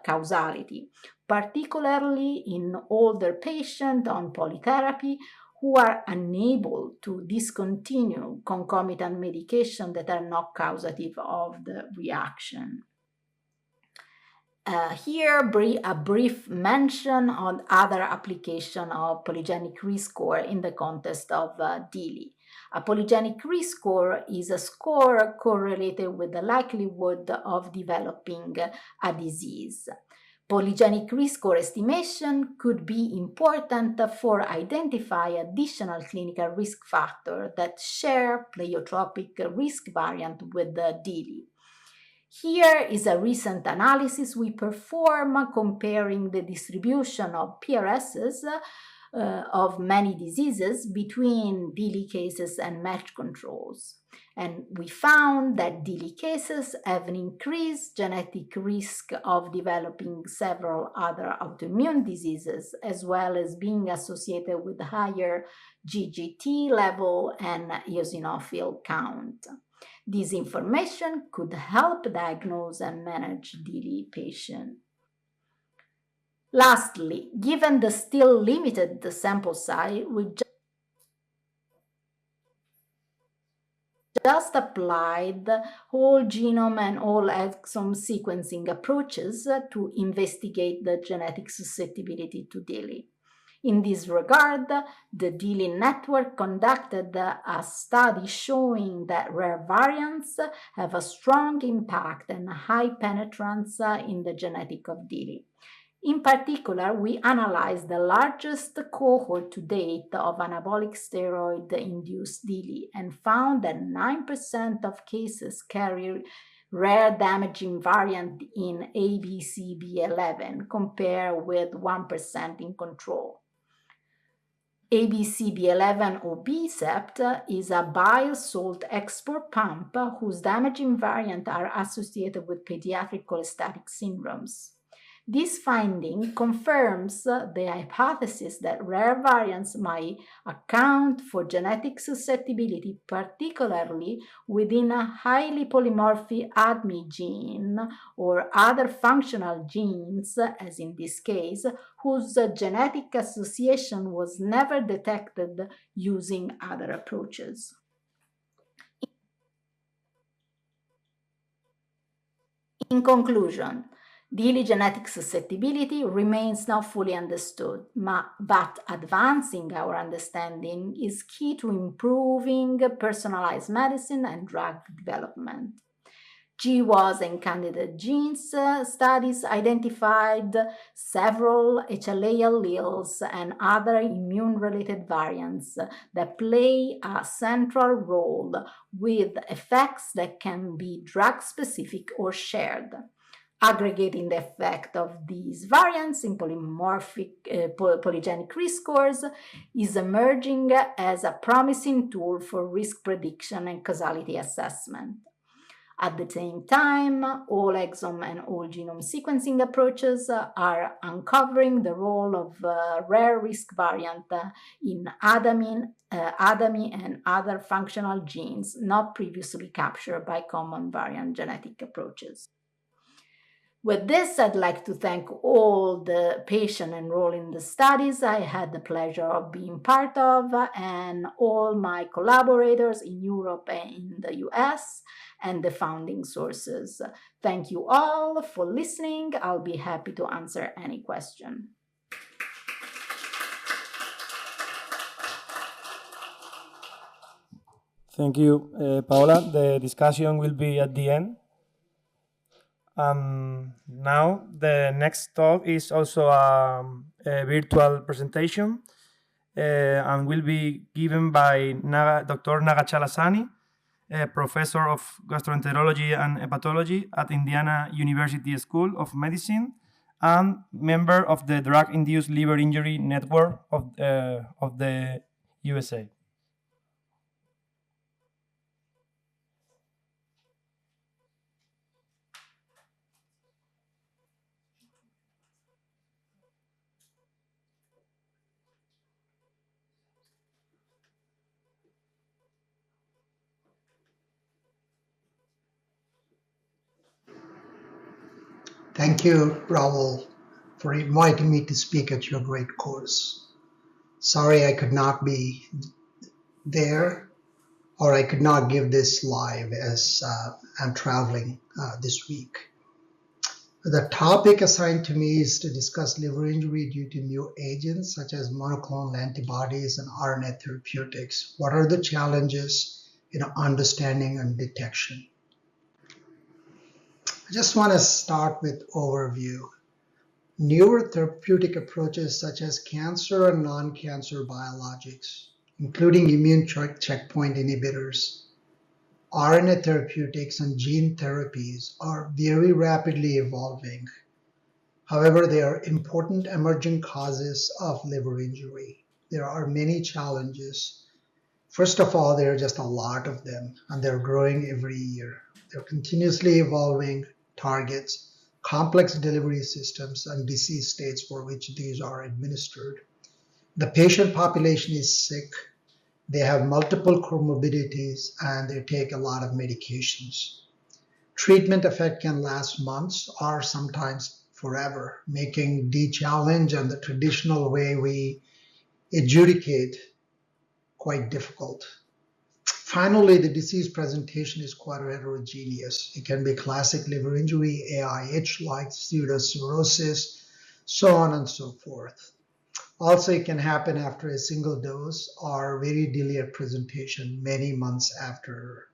causality, particularly in older patients on polytherapy who are unable to discontinue concomitant medication that are not causative of the reaction. Here, a brief mention on other application of polygenic risk score in the context of DILI. A polygenic risk score is a score correlated with the likelihood of developing a disease. Polygenic risk score estimation could be important for identifying additional clinical risk factors that share pleiotropic risk variant with the DILI. Here is a recent analysis we perform comparing the distribution of PRSs of many diseases between DILI cases and match controls. And we found that DILI cases have an increased genetic risk of developing several other autoimmune diseases, as well as being associated with higher GGT level and eosinophil count. This information could help diagnose and manage DILI patients. Lastly, given the still limited sample size, we just applied whole genome and whole exome sequencing approaches to investigate the genetic susceptibility to DILI. In this regard, the DILI network conducted a study showing that rare variants have a strong impact and high penetrance in the genetic of DILI. In particular, we analyzed the largest cohort to date of anabolic steroid-induced DILI and found that 9% of cases carry rare damaging variant in ABCB11 compared with 1% in control. ABCB11 or BSEPT is a bile salt export pump whose damaging variants are associated with pediatric cholestatic syndromes. This finding confirms the hypothesis that rare variants might account for genetic susceptibility, particularly within a highly polymorphic ADME gene or other functional genes, as in this case, whose genetic association was never detected using other approaches. In conclusion, DILI genetic susceptibility remains not fully understood, but advancing our understanding is key to improving personalized medicine and drug development. GWAS and candidate genes studies identified several HLA alleles and other immune-related variants that play a central role with effects that can be drug-specific or shared. Aggregating the effect of these variants in polygenic risk scores is emerging as a promising tool for risk prediction and causality assessment. At the same time, all exome and whole genome sequencing approaches are uncovering the role of rare risk variant in ADAMI and other functional genes not previously captured by common variant genetic approaches. With this, I'd like to thank all the patients enrolled in the studies I had the pleasure of being part of, and all my collaborators in Europe and in the US, and the founding sources. Thank you all for listening. I'll be happy to answer any question. Thank you, Paola. The discussion will be at the end. Now, the next talk is also a virtual presentation and will be given by Dr. Naga Chalasani, professor of gastroenterology and hepatology at Indiana University School of Medicine and member of the Drug-Induced Liver Injury Network of the USA. Thank you, Raúl, for inviting me to speak at your great course. Sorry I could not be there, or I could not give this live as I'm traveling this week. The topic assigned to me is to discuss liver injury due to new agents such as monoclonal antibodies and RNA therapeutics. What are the challenges in understanding and detection? I just want to start with overview. Newer therapeutic approaches such as cancer and non-cancer biologics, including immune checkpoint inhibitors, RNA therapeutics, and gene therapies are very rapidly evolving. However, they are important emerging causes of liver injury. There are many challenges. First of all, there are just a lot of them, and they're growing every year. They're continuously evolving targets, complex delivery systems, and disease states for which these are administered. The patient population is sick. They have multiple comorbidities, and they take a lot of medications. Treatment effect can last months or sometimes forever, making the challenge and the traditional way we adjudicate quite difficult. Finally, the disease presentation is quite heterogeneous. It can be classic liver injury, AIH-like pseudocirrhosis, so on and so forth. Also, it can happen after a single dose or very delayed presentation many months after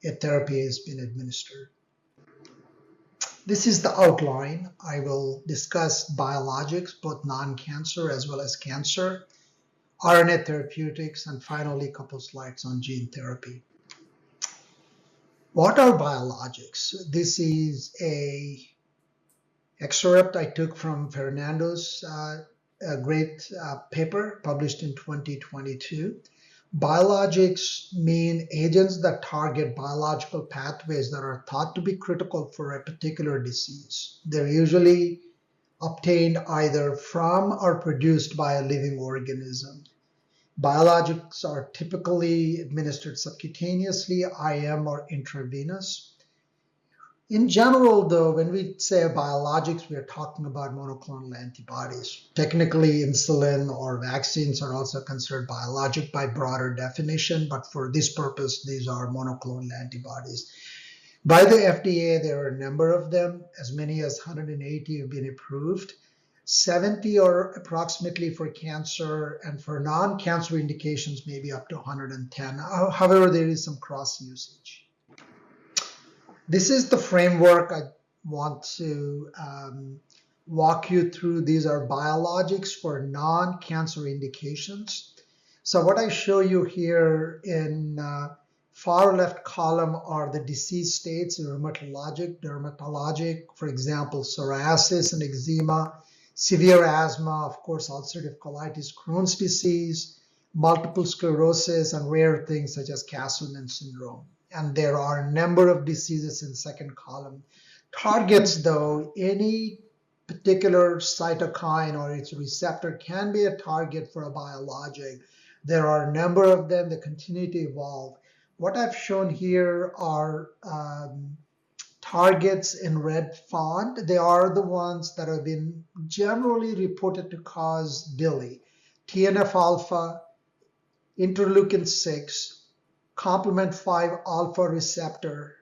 a therapy has been administered. This is the outline. I will discuss biologics, both non-cancer as well as cancer, RNA therapeutics, and finally a couple slides on gene therapy. What are biologics? This is a excerpt I took from Fernando's great paper published in 2022. Biologics mean agents that target biological pathways that are thought to be critical for a particular disease. They're usually obtained either from or produced by a living organism. Biologics are typically administered subcutaneously, IM, or intravenous. In general, though, when we say biologics, we are talking about monoclonal antibodies. Technically, insulin or vaccines are also considered biologic by broader definition, but for this purpose, these are monoclonal antibodies. By the FDA, there are a number of them. As many as 180 have been approved. 70 are approximately for cancer, and for non-cancer indications, maybe up to 110. However, there is some cross usage. This is the framework I want to walk you through. These are biologics for non-cancer indications. So what I show you here in far left column are the disease states, rheumatologic, dermatologic, for example, psoriasis and eczema, severe asthma, of course, ulcerative colitis, Crohn's disease, multiple sclerosis, and rare things such as Castleman syndrome. And there are a number of diseases in second column. Targets, though, any particular cytokine or its receptor can be a target for a biologic. There are a number of them that continue to evolve. What I've shown here are targets in red font. They are the ones that have been generally reported to cause DILI, TNF-alpha, interleukin-6, complement 5 alpha receptor,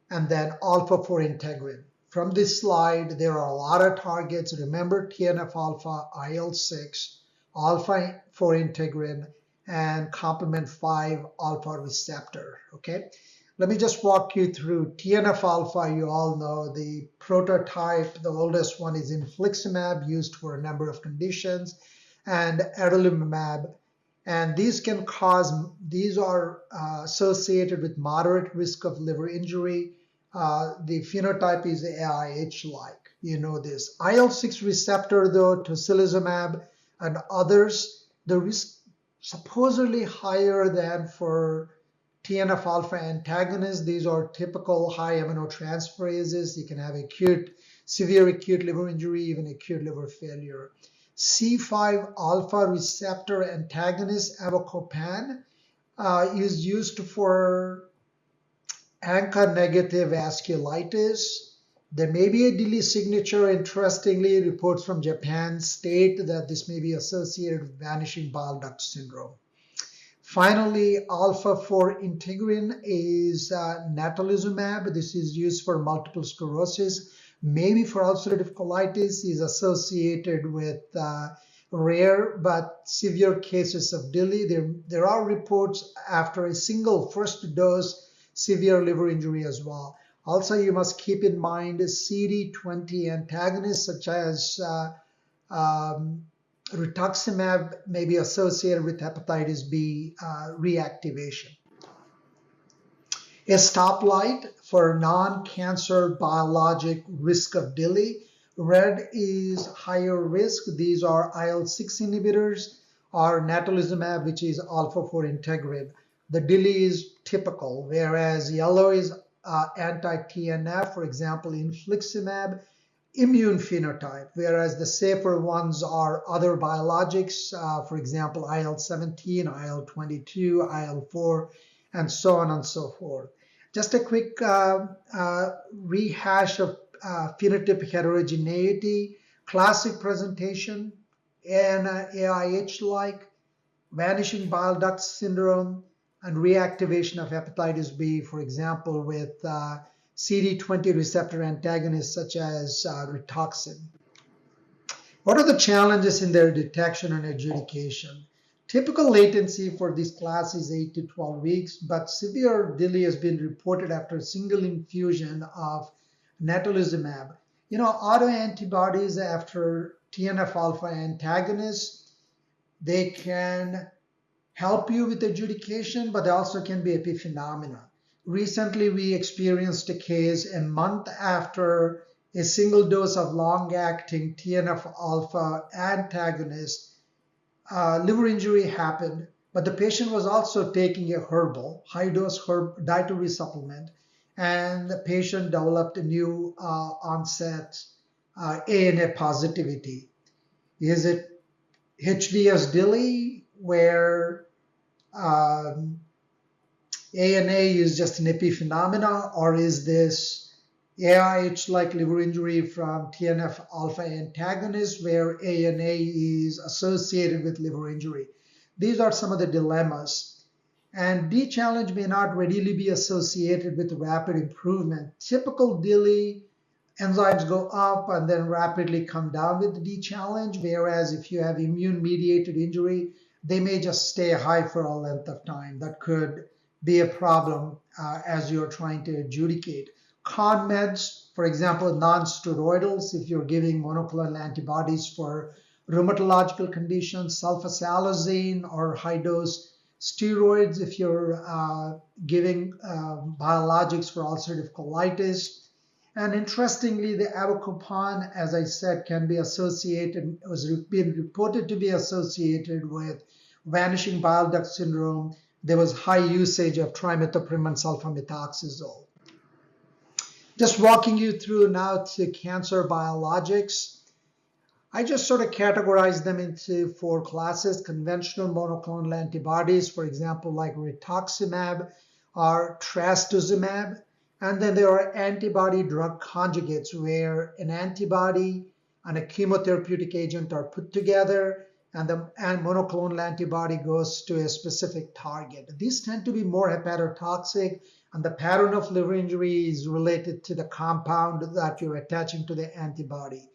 and then alpha-4 integrin. From this slide, there are a lot of targets. Remember TNF-alpha, IL-6, alpha-4 integrin, and complement 5 alpha receptor, okay? Let me just walk you through TNF-alpha. You all know the prototype, the oldest one is infliximab, used for a number of conditions, and adalimumab. And these can cause, these are associated with moderate risk of liver injury. The phenotype is AIH-like, you know this. IL-6 receptor, though, tocilizumab and others, the risk supposedly higher than for TNF-alpha antagonists. These are typical high aminotransferases. You can have acute, severe acute liver injury, even acute liver failure. C5 alpha receptor antagonist, avacopan, is used for ANCA-negative vasculitis. There may be a DILI signature. Interestingly, reports from Japan state that this may be associated with vanishing bile duct syndrome. Finally, alpha-4 integrin is natalizumab. This is used for multiple sclerosis. Maybe for ulcerative colitis, is associated with rare but severe cases of DILI. There are reports after a single first dose severe liver injury as well. Also, you must keep in mind CD20 antagonists such as rituximab may be associated with hepatitis B reactivation. A stoplight for non-cancer biologic risk of DILI. Red is higher risk. These are IL-6 inhibitors or natalizumab, which is alpha-4 integrin. The DILI is typical, whereas yellow is anti-TNF, for example, infliximab, immune phenotype, whereas the safer ones are other biologics, for example, IL-17, IL-22, IL-4, and so on and so forth. Just a quick rehash of phenotypic heterogeneity, classic presentation, and AIH-like, vanishing bile duct syndrome, and reactivation of hepatitis B, for example, with CD20 receptor antagonists such as Rituxan. What are the challenges in their detection and adjudication? Typical latency for this class is 8 to 12 weeks, but severe DILI has been reported after a single infusion of natalizumab. You know, autoantibodies after TNF-alpha antagonists, they can help you with adjudication, but they also can be epiphenomena. Recently, we experienced a case a month after a single dose of long-acting TNF-alpha antagonist. Liver injury happened, but the patient was also taking a herbal, high-dose dietary supplement, and the patient developed a new onset ANA positivity. Is it HDS DILI, where ANA is just an epiphenomena, or is this AIH-like liver injury from TNF-alpha antagonist where ANA is associated with liver injury? These are some of the dilemmas. And D-challenge may not readily be associated with rapid improvement. Typical DILI enzymes go up and then rapidly come down with the D-challenge, whereas if you have immune-mediated injury, they may just stay high for a length of time. That could be a problem as you're trying to adjudicate. Con meds, for example, non-steroidals, if you're giving monoclonal antibodies for rheumatological conditions, sulfasalazine or high-dose steroids if you're giving biologics for ulcerative colitis. And interestingly, the avacopan, as I said, can be associated, was being reported to be associated with vanishing bile duct syndrome. There was high usage of trimethoprim and sulfamethoxazole. Just walking you through now to cancer biologics. I just sort of categorized them into 4 classes: conventional monoclonal antibodies, for example, like rituximab or trastuzumab. And then there are antibody drug conjugates, where an antibody and a chemotherapeutic agent are put together, and the monoclonal antibody goes to a specific target. These tend to be more hepatotoxic, and the pattern of liver injury is related to the compound that you're attaching to the antibody.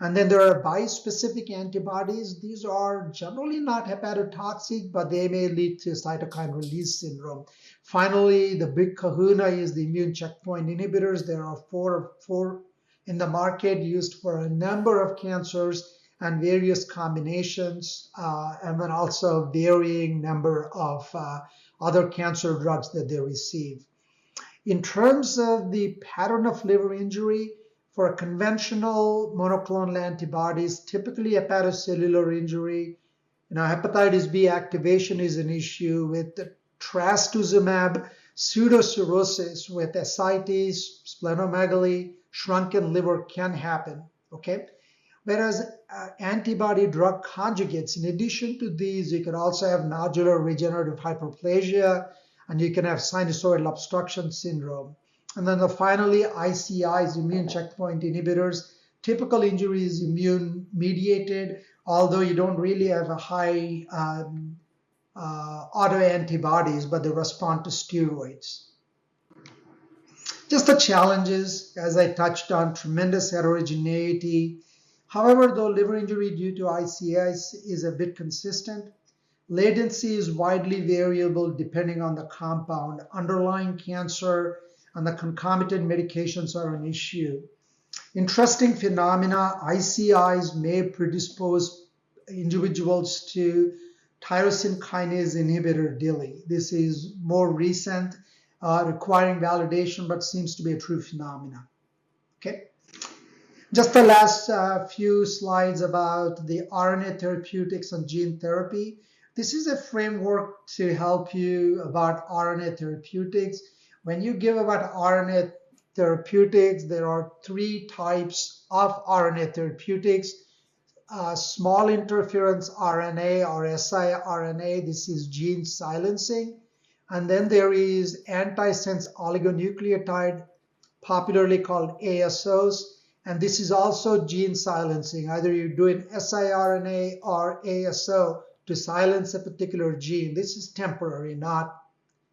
And then there are bispecific antibodies. These are generally not hepatotoxic, but they may lead to cytokine release syndrome. Finally, the big kahuna is the immune checkpoint inhibitors. There are four in the market used for a number of cancers and various combinations, and then also varying number of other cancer drugs that they receive. In terms of the pattern of liver injury, for conventional monoclonal antibodies, typically hepatocellular injury, hepatitis B activation is an issue. With the trastuzumab, pseudocirrhosis with ascites, splenomegaly, shrunken liver can happen, okay? Whereas antibody drug conjugates, in addition to these, you can also have nodular regenerative hyperplasia, and you can have sinusoidal obstruction syndrome. And then finally, ICIs, immune checkpoint inhibitors. Typical injury is immune mediated, although you don't really have a high autoantibodies, but they respond to steroids. Just the challenges, as I touched on, tremendous heterogeneity. However, though liver injury due to ICIs is a bit consistent, latency is widely variable depending on the compound. Underlying cancer and the concomitant medications are an issue. Interesting phenomena, ICIs may predispose individuals to tyrosine kinase inhibitor DILI. This is more recent, requiring validation, but seems to be a true phenomena. Okay. Just the last few slides about the RNA therapeutics and gene therapy. This is a framework to help you about RNA therapeutics. When you give about RNA therapeutics, there are 3 types of RNA therapeutics. Small interference RNA or siRNA, this is gene silencing. And then there is antisense oligonucleotide, popularly called ASOs. And this is also gene silencing. Either you're doing siRNA or ASO to silence a particular gene. This is temporary, not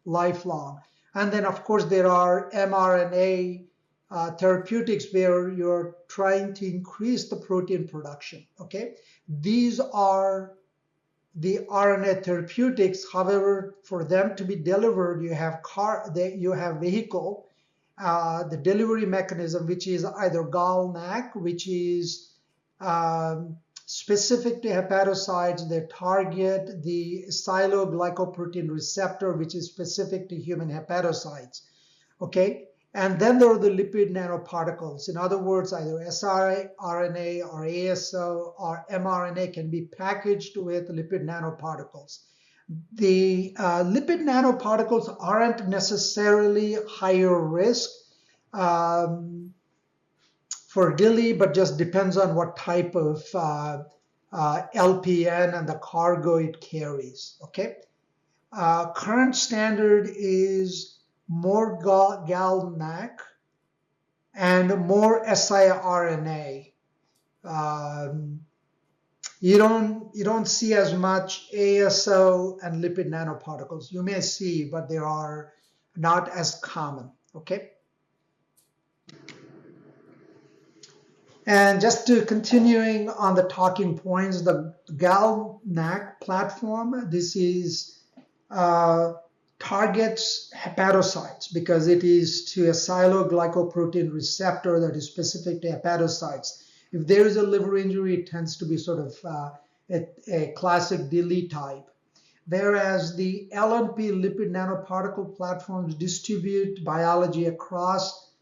lifelong. And then, of course, there are mRNA therapeutics where you're trying to increase the protein production, okay? These are the RNA therapeutics. However, for them to be delivered, you have vehicle, the delivery mechanism, which is either GalNAc, which is specific to hepatocytes. They target the siloglycoprotein receptor, which is specific to human hepatocytes, okay? And then there are the lipid nanoparticles. In other words, either siRNA or ASO or mRNA can be packaged with lipid nanoparticles. The lipid nanoparticles aren't necessarily higher risk for DILI, but just depends on what type of LPN and the cargo it carries, okay? Current standard is more GalNAc and more siRNA. You you don't see as much ASO and lipid nanoparticles. You may see, but they are not as common, okay? And just to continuing on the talking points, the GalNAc platform, this is targets hepatocytes because it is to a sialoglycoprotein receptor that is specific to hepatocytes. If there is a liver injury, it tends to be sort of a classic DILI type. Whereas the LNP lipid nanoparticle platforms distribute biology across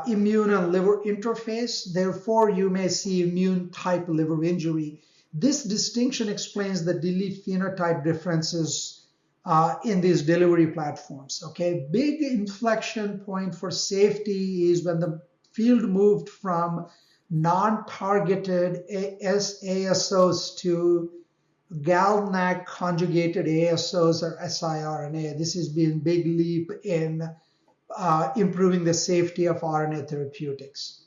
immune and liver interface. Therefore, you may see immune type liver injury. This distinction explains the DILI phenotype differences in these delivery platforms. Okay, big inflection point for safety is when the field moved from non-targeted ASOs to GalNAc conjugated ASOs or siRNA. This has been a big leap in improving the safety of RNA therapeutics.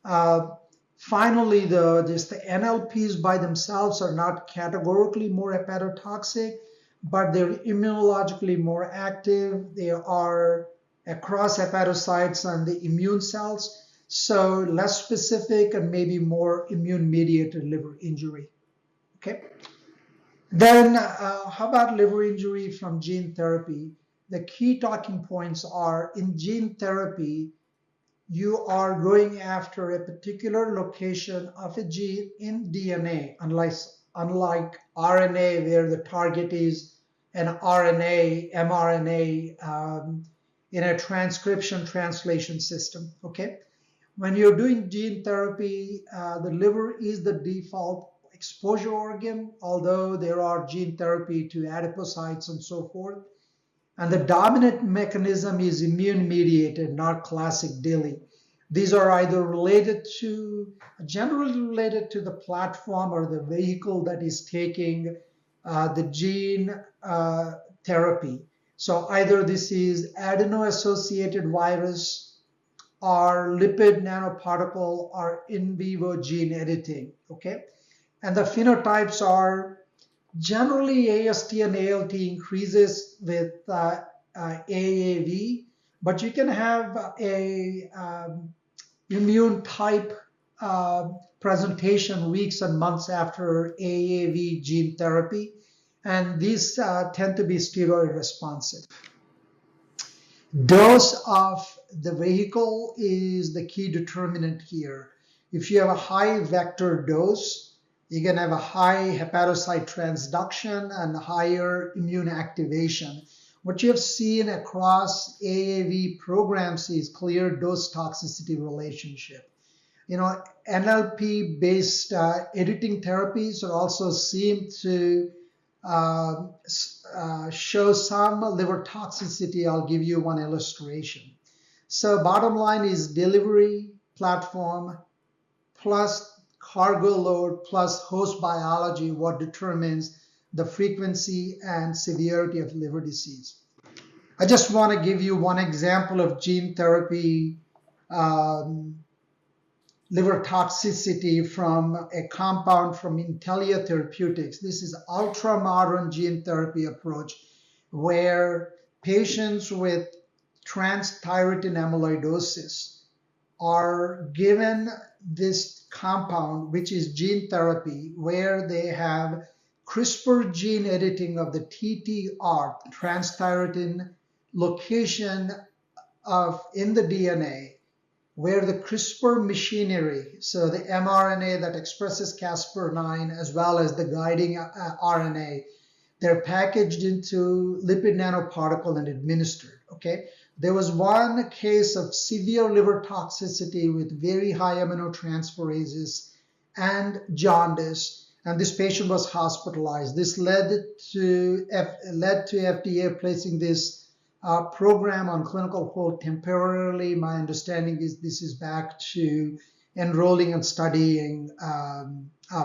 Finally, just the NLPs by themselves are not categorically more hepatotoxic, but they're immunologically more active. They are across hepatocytes and the immune cells, so less specific and maybe more immune-mediated liver injury. Okay. Then how about liver injury from gene therapy? The key talking points are in gene therapy, you are going after a particular location of a gene in DNA, unlike RNA where the target is an RNA, mRNA in a transcription translation system, okay? When you're doing gene therapy, the liver is the default exposure organ, although there are gene therapy to adipocytes and so forth. And the dominant mechanism is immune-mediated, not classic DILI. These are either generally related to the platform or the vehicle that is taking the gene therapy. So either this is adeno-associated virus or lipid nanoparticle or in vivo gene editing, okay? And the phenotypes are generally AST and ALT increases with AAV, but you can have a immune type presentation weeks and months after AAV gene therapy, and these tend to be steroid responsive. Dose of the vehicle is the key determinant here. If you have a high vector dose, you're going to have a high hepatocyte transduction and higher immune activation. What you have seen across AAV programs is clear dose toxicity relationship. You know, NLP-based editing therapies also seem to show some liver toxicity. I'll give you one illustration. So bottom line is delivery platform plus cargo load plus host biology, what determines the frequency and severity of liver disease. I just want to give you one example of gene therapy liver toxicity from a compound from Intellia Therapeutics. This is ultra-modern gene therapy approach where patients with transthyretin amyloidosis are given this compound, which is gene therapy, where they have CRISPR gene editing of the TTR, transthyretin location in the DNA, where the CRISPR machinery, so the mRNA that expresses Cas9 as well as the guiding RNA, they're packaged into lipid nanoparticle and administered, okay? There was one case of severe liver toxicity with very high aminotransferases and jaundice, and this patient was hospitalized. This led to FDA placing this program on clinical hold temporarily. My understanding is this is back to enrolling and studying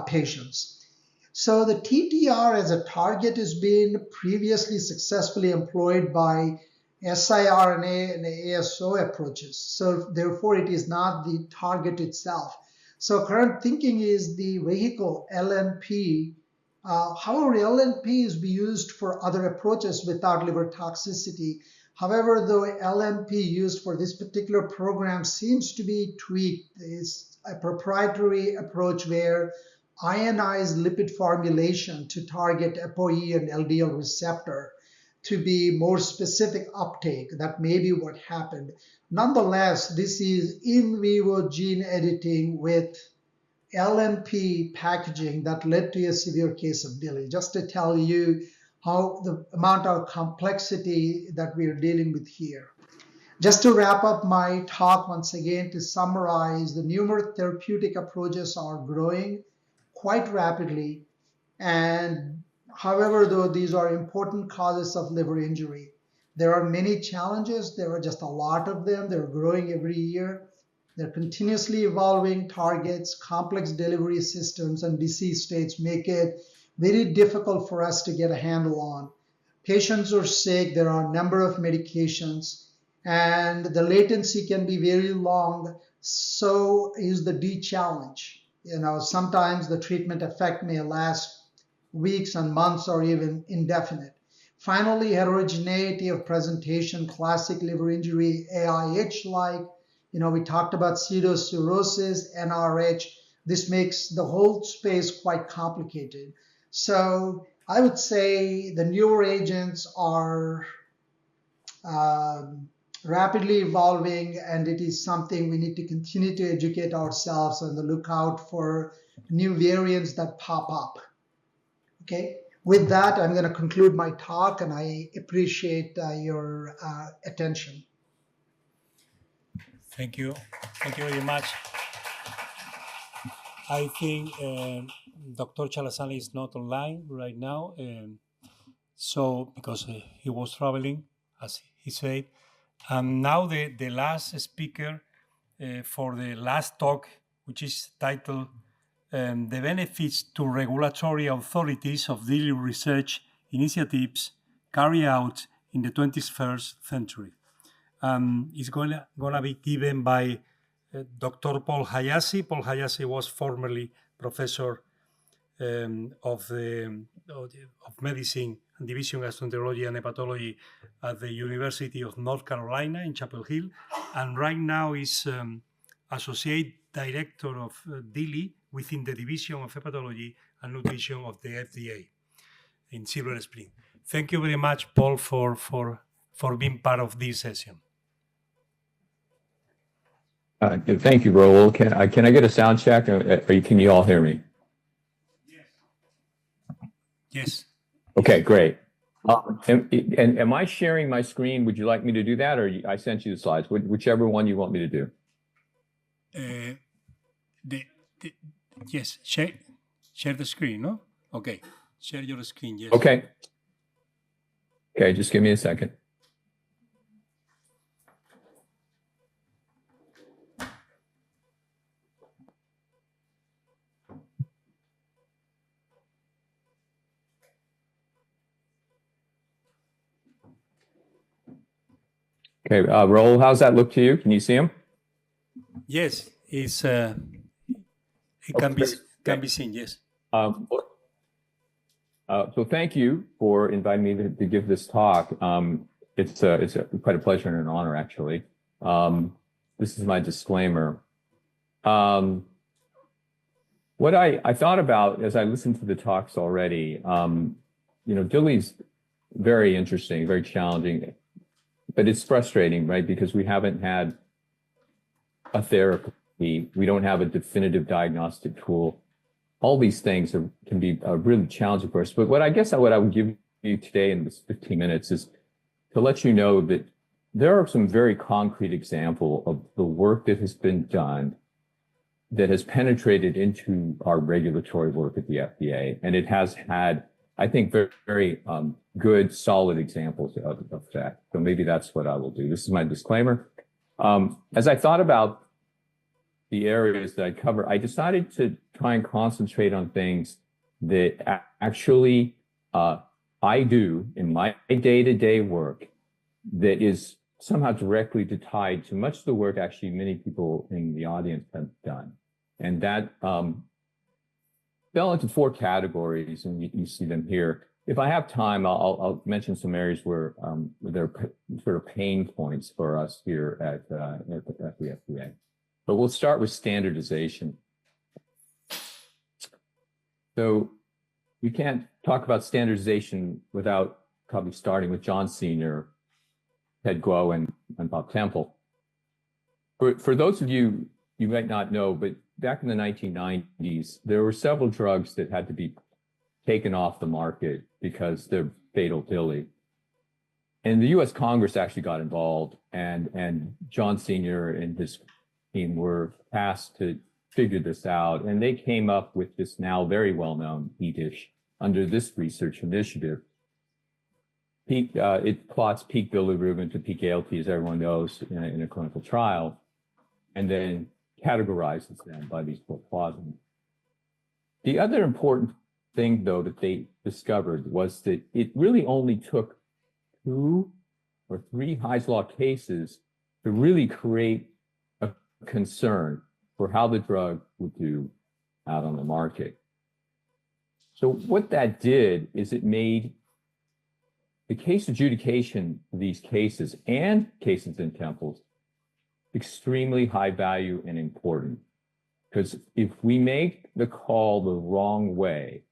patients. So the TTR as a target has been previously successfully employed by siRNA and ASO approaches. So therefore, it is not the target itself. So current thinking is the vehicle LNP. However, LNP is be used for other approaches without liver toxicity. However, the LNP used for this particular program seems to be tweaked. It's a proprietary approach where ionized lipid formulation to target ApoE and LDL receptor to be more specific uptake. That may be what happened. Nonetheless, this is in vivo gene editing with LNP packaging that led to a severe case of DILI. Just to tell you how the amount of complexity that we are dealing with here. Just to wrap up my talk once again, to summarize, the numerous therapeutic approaches are growing quite rapidly. And however, though, these are important causes of liver injury. There are many challenges. There are just a lot of them. They're growing every year. They're continuously evolving targets, complex delivery systems, and disease states make it very difficult for us to get a handle on. Patients are sick. There are a number of medications, and the latency can be very long. So is the D challenge. Sometimes the treatment effect may last weeks and months or even indefinite. Finally, heterogeneity of presentation, classic liver injury, AIH-like. We talked about pseudocirrhosis, NRH. This makes the whole space quite complicated. So I would say the newer agents are rapidly evolving, and it is something we need to continue to educate ourselves on the lookout for new variants that pop up. Okay, with that, I'm going to conclude my talk, and I appreciate your attention. Thank you. Thank you very much. I think Dr. Chalasani is not online right now, so because he was traveling, as he said. And now the last speaker for the last talk, which is titled The Benefits to Regulatory Authorities of DILI Research Initiatives Carried Out in the 21st Century. It's going to be given by Dr. Paul Hayashi. Paul Hayashi was formerly professor of medicine and division gastroenterology and hepatology at the University of North Carolina in Chapel Hill, and right now is associate director of DILI within the division of hepatology and nutrition of the FDA in Silver Spring. Thank you very much, Paul, for being part of this session. Thank you, Raúl. Can I get a sound check? Can you all hear me? Yes. Okay, great. And am I sharing my screen? Would you like me to do that, or I sent you the slides? Whichever one you want me to do. Yes, share the screen, no? Okay, share your screen, yes. Okay. Okay, just give me a second. Okay, Raúl, how's that look to you? Can you see him? Yes, it can be seen. Yes. So thank you for inviting me to give this talk. It's quite a pleasure and an honor, actually. This is my disclaimer. What I thought about as I listened to the talks already, DILI's very interesting, very challenging. But it's frustrating, right? Because we haven't had a therapy. We don't have a definitive diagnostic tool. All these things can be really challenging for us. But what I would give you today in this 15 minutes is to let you know that there are some very concrete examples of the work that has been done that has penetrated into our regulatory work at the FDA. And it has had, I think, very, very good, solid examples of that. So maybe that's what I will do. This is my disclaimer. As I thought about the areas that I cover, I decided to try and concentrate on things that actually I do in my day-to-day work that is somehow directly tied to much of the work actually many people in the audience have done. And that fell into 4 categories, and you see them here. If I have time, I'll mention some areas where there are sort of pain points for us here at the FDA. But we'll start with standardization. So we can't talk about standardization without probably starting with John Sr., Ted Guo, and Bob Temple. For those of you might not know, but back in the 1990s, there were several drugs that had to be taken off the market because they're fatal DILI. And the US Congress actually got involved, and John Sr. and his team were tasked to figure this out. And they came up with this now very well-known EDISH under this research initiative. It plots peak bilirubin to peak ALT, as everyone knows, in a clinical trial, and then categorizes them by these 4 quadrants. The other important thing, though, that they discovered was that it really only took 2 or 3 Hy's Law cases to really create a concern for how the drug would do out on the market. So what that did is it made the case adjudication of these cases and cases in temples extremely high value and important. Because if we make the call the wrong way,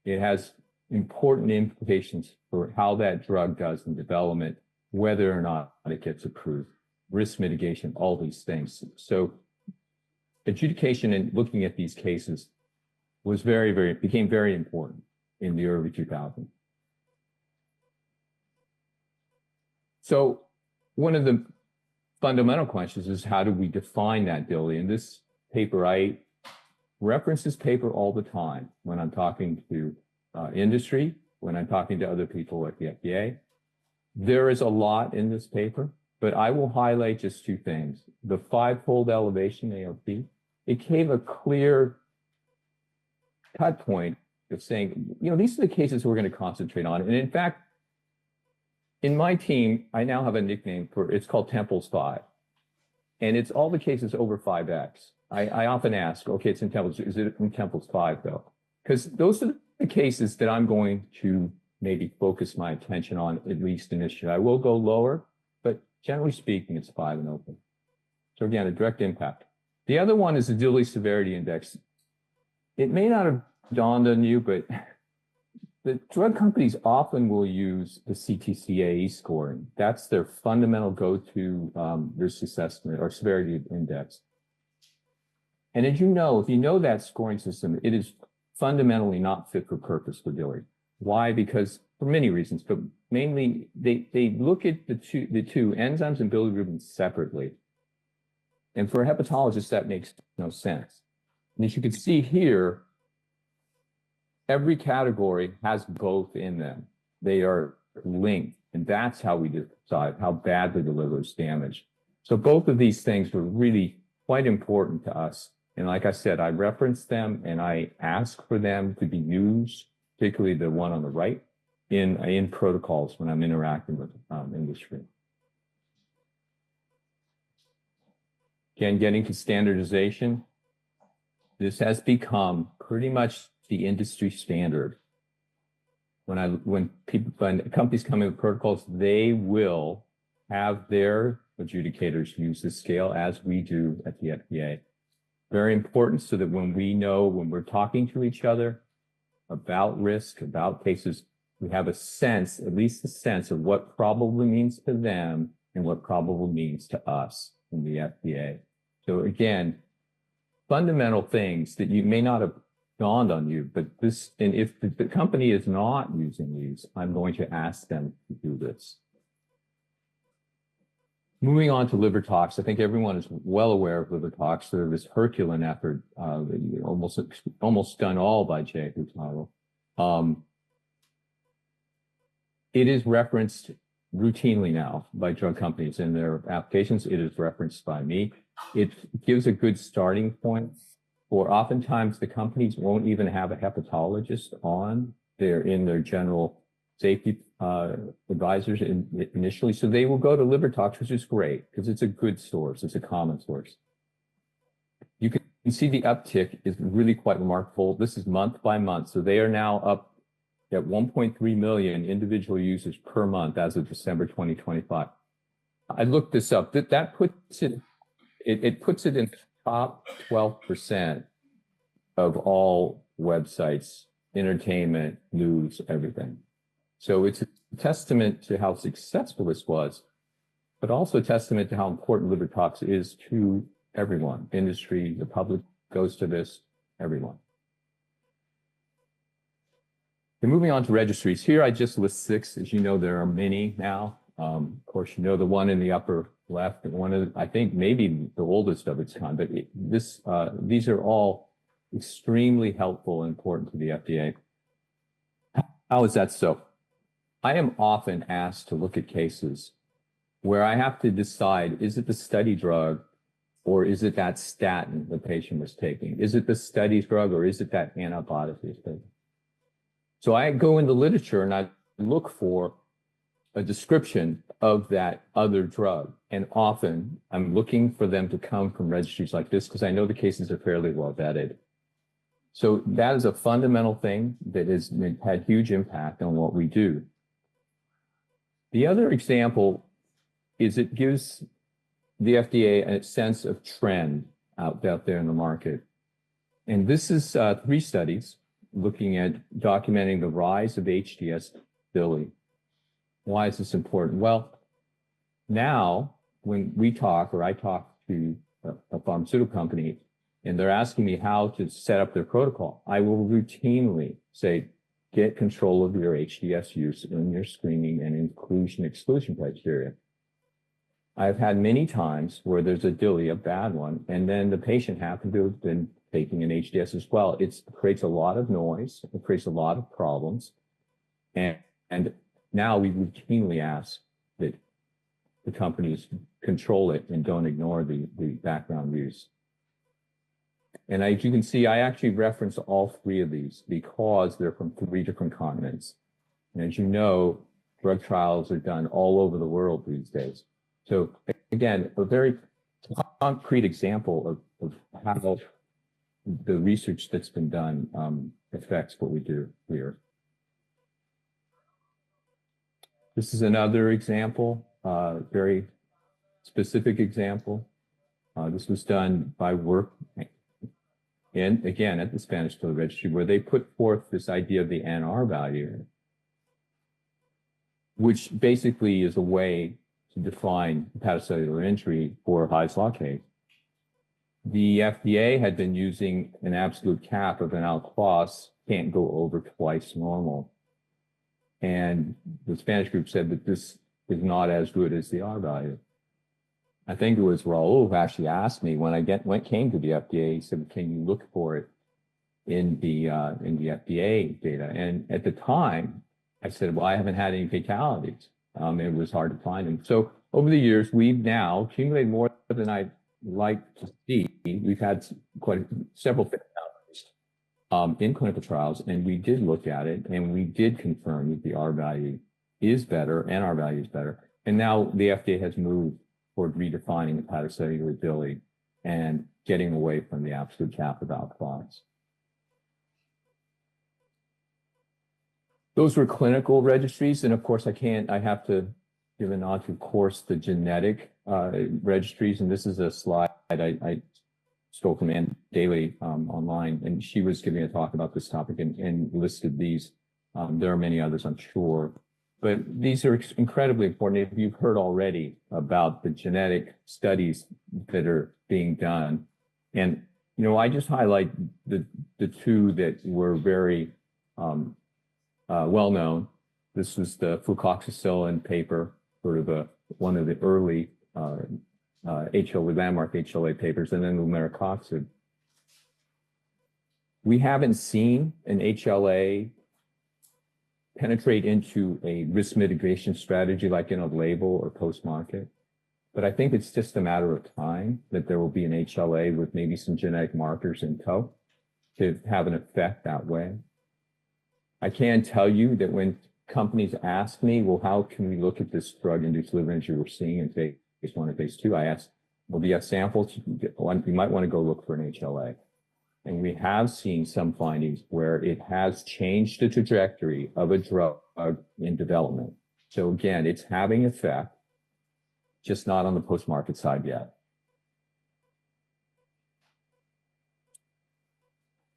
it has important implications for how that drug does in development, whether or not it gets approved, risk mitigation, all these things. So adjudication and looking at these cases was became very important in the early 2000s. So one of the fundamental questions is, how do we define that DILI? In this paper, I reference this paper all the time when I'm talking to industry, when I'm talking to other people at the FDA. There is a lot in this paper, but I will highlight just 2 things. The 5-fold elevation ALT, it gave a clear cut point of saying, these are the cases we're going to concentrate on. And in fact, in my team, I now have a nickname for it's called Temples 5. And it's all the cases over 5x. I often ask, okay, it's in Temples, is it in Temples 5 though? Because those are the cases that I'm going to maybe focus my attention on, at least initially. I will go lower, but generally speaking, it's 5 and open. So again, a direct impact. The other one is the DILI Severity Index. It may not have dawned on you, but the drug companies often will use the CTCAE scoring. That's their fundamental go-to risk assessment or severity index. And as you know, if you know that scoring system, it is fundamentally not fit for purpose for DILI. Why? Because for many reasons, but mainly they look at the two enzymes and bilirubin separately. And for a hepatologist, that makes no sense. And as you can see here, every category has both in them. They are linked, and that's how we decide how badly the liver is damaged. So both of these things were really quite important to us. And like I said, I reference them and I ask for them to be used, particularly the one on the right, in protocols when I'm interacting with industry. Again, getting to standardization, this has become pretty much the industry standard. When companies come in with protocols, they will have their adjudicators use this scale, as we do at the FDA. Very important, so that when we're talking to each other about risk, about cases, we have a sense, at least a sense of what probably means to them and what probably means to us in the FDA. So again, fundamental things that you may not have dawned on you, but this, and if the company is not using these, I'm going to ask them to do this. Moving on to liver tox, I think everyone is well aware of liver tox. There was this Herculean effort, almost done all by Jay Hutaro. It is referenced routinely now by drug companies in their applications. It is referenced by me. It gives a good starting point. Or oftentimes the companies won't even have a hepatologist in their general safety advisors initially. So they will go to liver tox, which is great because it's a good source. It's a common source. You can see the uptick is really quite remarkable. This is month by month. So they are now up at 1.3 million individual users per month as of December 2025. I looked this up. That puts it puts it in the top 12% of all websites, entertainment, news, everything. So it's a testament to how successful this was, but also a testament to how important Liver Talks is to everyone, industry, the public goes to this, everyone. And moving on to registries. Here I just list 6. As you know, there are many now. Of course, you know the one in the upper left, one of I think maybe the oldest of its kind, but these are all extremely helpful and important to the FDA. How is that so? I am often asked to look at cases where I have to decide, is it the study drug or is it that statin the patient was taking? Is it the study drug or is it that antibiotic he's taking? So I go in the literature and I look for a description of that other drug. And often I'm looking for them to come from registries like this because I know the cases are fairly well vetted. So that is a fundamental thing that has had huge impact on what we do. The other example is it gives the FDA a sense of trend out there in the market. And this is 3 studies looking at documenting the rise of HDS DILI. Why is this important? Well, now when we talk or I talk to a pharmaceutical company and they're asking me how to set up their protocol, I will routinely say, get control of your HDS use in your screening and inclusion-exclusion criteria. I've had many times where there's a DILI, a bad one, and then the patient happened to have been taking an HDS as well. It creates a lot of noise. It creates a lot of problems. And now we routinely ask that the companies control it and don't ignore the background use. And as you can see, I actually reference all 3 of these because they're from 3 different continents. And as you know, drug trials are done all over the world these days. So again, a very concrete example of how the research that's been done affects what we do here. This is another example, very specific example. This was done by work, and again, at the Spanish DILI Registry, where they put forth this idea of the NR value, which basically is a way to define hepatocellular injury for Hyde's Law case. The FDA had been using an absolute cap of an outcross, can't go over twice normal. And the Spanish group said that this is not as good as the R value. I think it was Raúl who actually asked me when I came to the FDA, he said, can you look for it in the FDA data? And at the time, I said, well, I haven't had any fatalities. It was hard to find them. So over the years, we've now accumulated more than I'd like to see. We've had several fatalities in clinical trials, and we did look at it, and we did confirm that the R value is better and R value is better. And now the FDA has moved toward redefining hepatocellular DILI and getting away from the absolute cap of outcross. Those were clinical registries, and of course I have to give a nod to, of course, the genetic registries, and this is a slide I stole from Ann Daly online, and she was giving a talk about this topic and listed these. There are many others, I'm sure, but these are incredibly important. If you've heard already about the genetic studies that are being done, and I just highlight the 2 that were very well known. This was the flucoxacillin paper, sort of one of the early landmark HLA papers, and then lumericoxib. We haven't seen an HLA penetrate into a risk mitigation strategy like in a label or post-market, but I think it's just a matter of time that there will be an HLA with maybe some genetic markers in tow to have an effect that way. I can tell you that when companies ask me, well, how can we look at this drug-induced liver injury we're seeing in phase 1 and phase 2? I ask, Well, do you have samples? You might want to go look for an HLA. And we have seen some findings where it has changed the trajectory of a drug in development. So again, it's having effect, just not on the post-market side yet.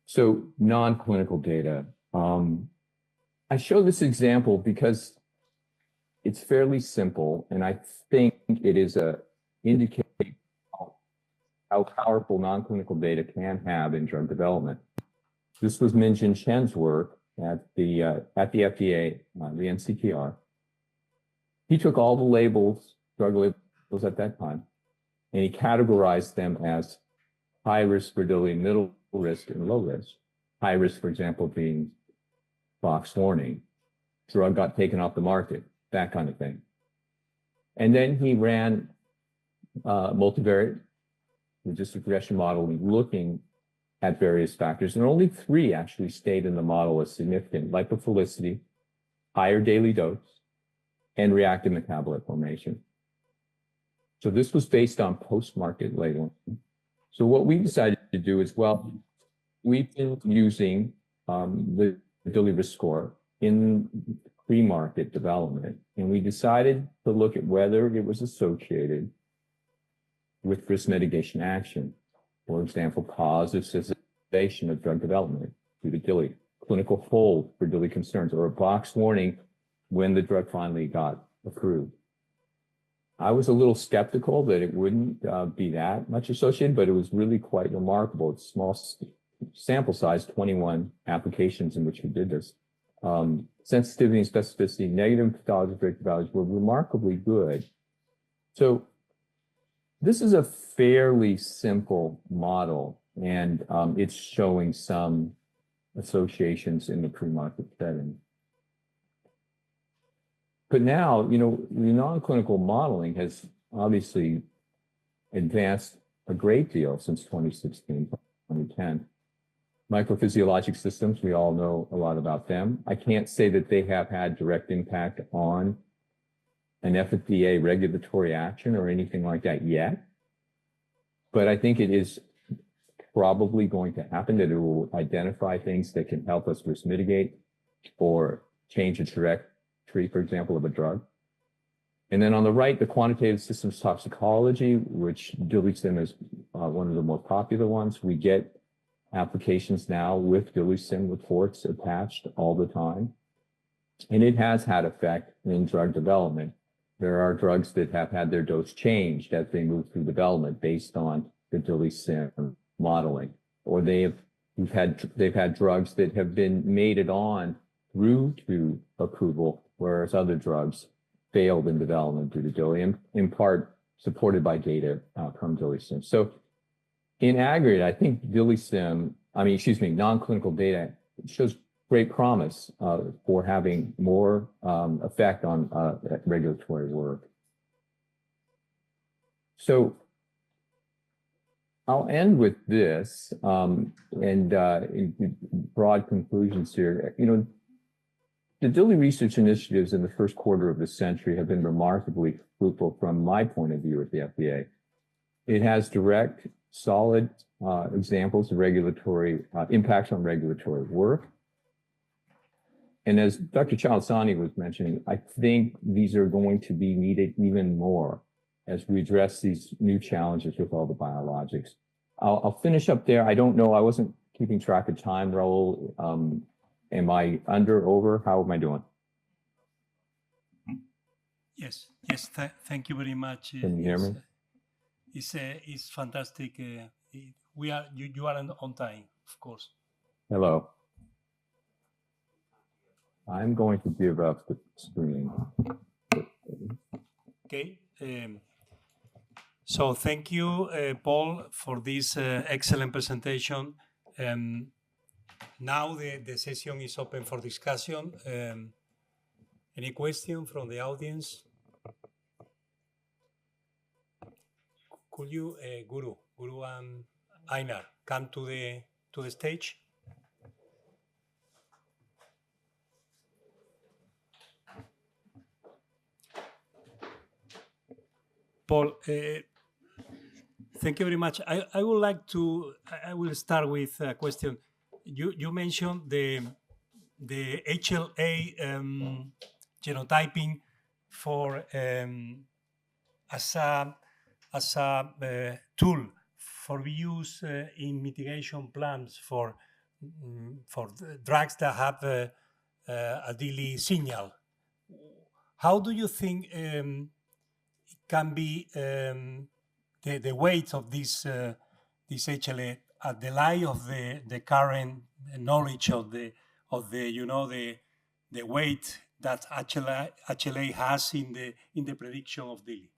So non-clinical data. I show this example because it's fairly simple, and I think it is a indicate how powerful non-clinical data can have in drug development. This was Minjin Chen's work at the FDA, the NCTR. He took all the labels, drug labels at that time, and he categorized them as high risk for DILI, middle risk, and low risk. High risk, for example, being box warning, drug got taken off the market, that kind of thing. And then he ran multivariate logistic regression modeling looking at various factors, and only 3 actually stayed in the model as significant: lipophilicity, higher daily dose, and reactive metabolite formation. So this was based on post-market labeling. So what we decided to do is, well, we've been using the DILI risk score in pre-market development, and we decided to look at whether it was associated with risk mitigation action. For example, positive cessation of drug development due to DILI, clinical hold for DILI concerns, or a box warning when the drug finally got approved. I was a little skeptical that it wouldn't be that much associated, but it was really quite remarkable. It's small sample size, 21 applications in which we did this. Sensitivity and specificity, negative pathology predictive values were remarkably good. So this is a fairly simple model, and it's showing some associations in the pre-market setting. But now, you know, the non-clinical modeling has obviously advanced a great deal since 2016, 2010. Microphysiologic systems, we all know a lot about them. I can't say that they have had direct impact on an FDA regulatory action or anything like that yet. But I think it is probably going to happen, that it will identify things that can help us risk mitigate or change a trajectory, for example, of a drug. And then on the right, the quantitative systems toxicology, which DILIsym is one of the more popular ones. We get applications now with DILIsym reports attached all the time. And it has had effect in drug development. There are drugs that have had their dose changed as they move through development based on the DILIsym modeling, or they've had drugs that have been mated on through to approval, whereas other drugs failed in development due to DILI, in part supported by data from DILIsym. So in aggregate, I think non-clinical data shows great promise for having more effect on regulatory work. So I'll end with this, in broad conclusions here. You know, the DILI research initiatives in the first quarter of the century have been remarkably fruitful from my point of view at the FDA. It has direct, solid examples of regulatory impacts on regulatory work. And as Dr. Chalasani was mentioning, I think these are going to be needed even more as we address these new challenges with all the biologics. I'll finish up there. I don't know, I wasn't keeping track of time, Raúl. Am I under, over? How am I doing? Yes, thank you very much. Can you hear me? It's fantastic. You are on time, of course. Hello. I'm going to give up the screen. Okay. So thank you, Paul, for this excellent presentation. Now the session is open for discussion. Any question from the audience? Could you, Guru and Einar, come to the stage? Paul, Thank you very much. I would like to. I will start with a question. You mentioned the HLA genotyping for as a tool for use in mitigation plans for drugs that have a DILI signal. How do you think it can be the weight of this HLA at the light of the current knowledge of the weight that HLA has in the prediction of DILI?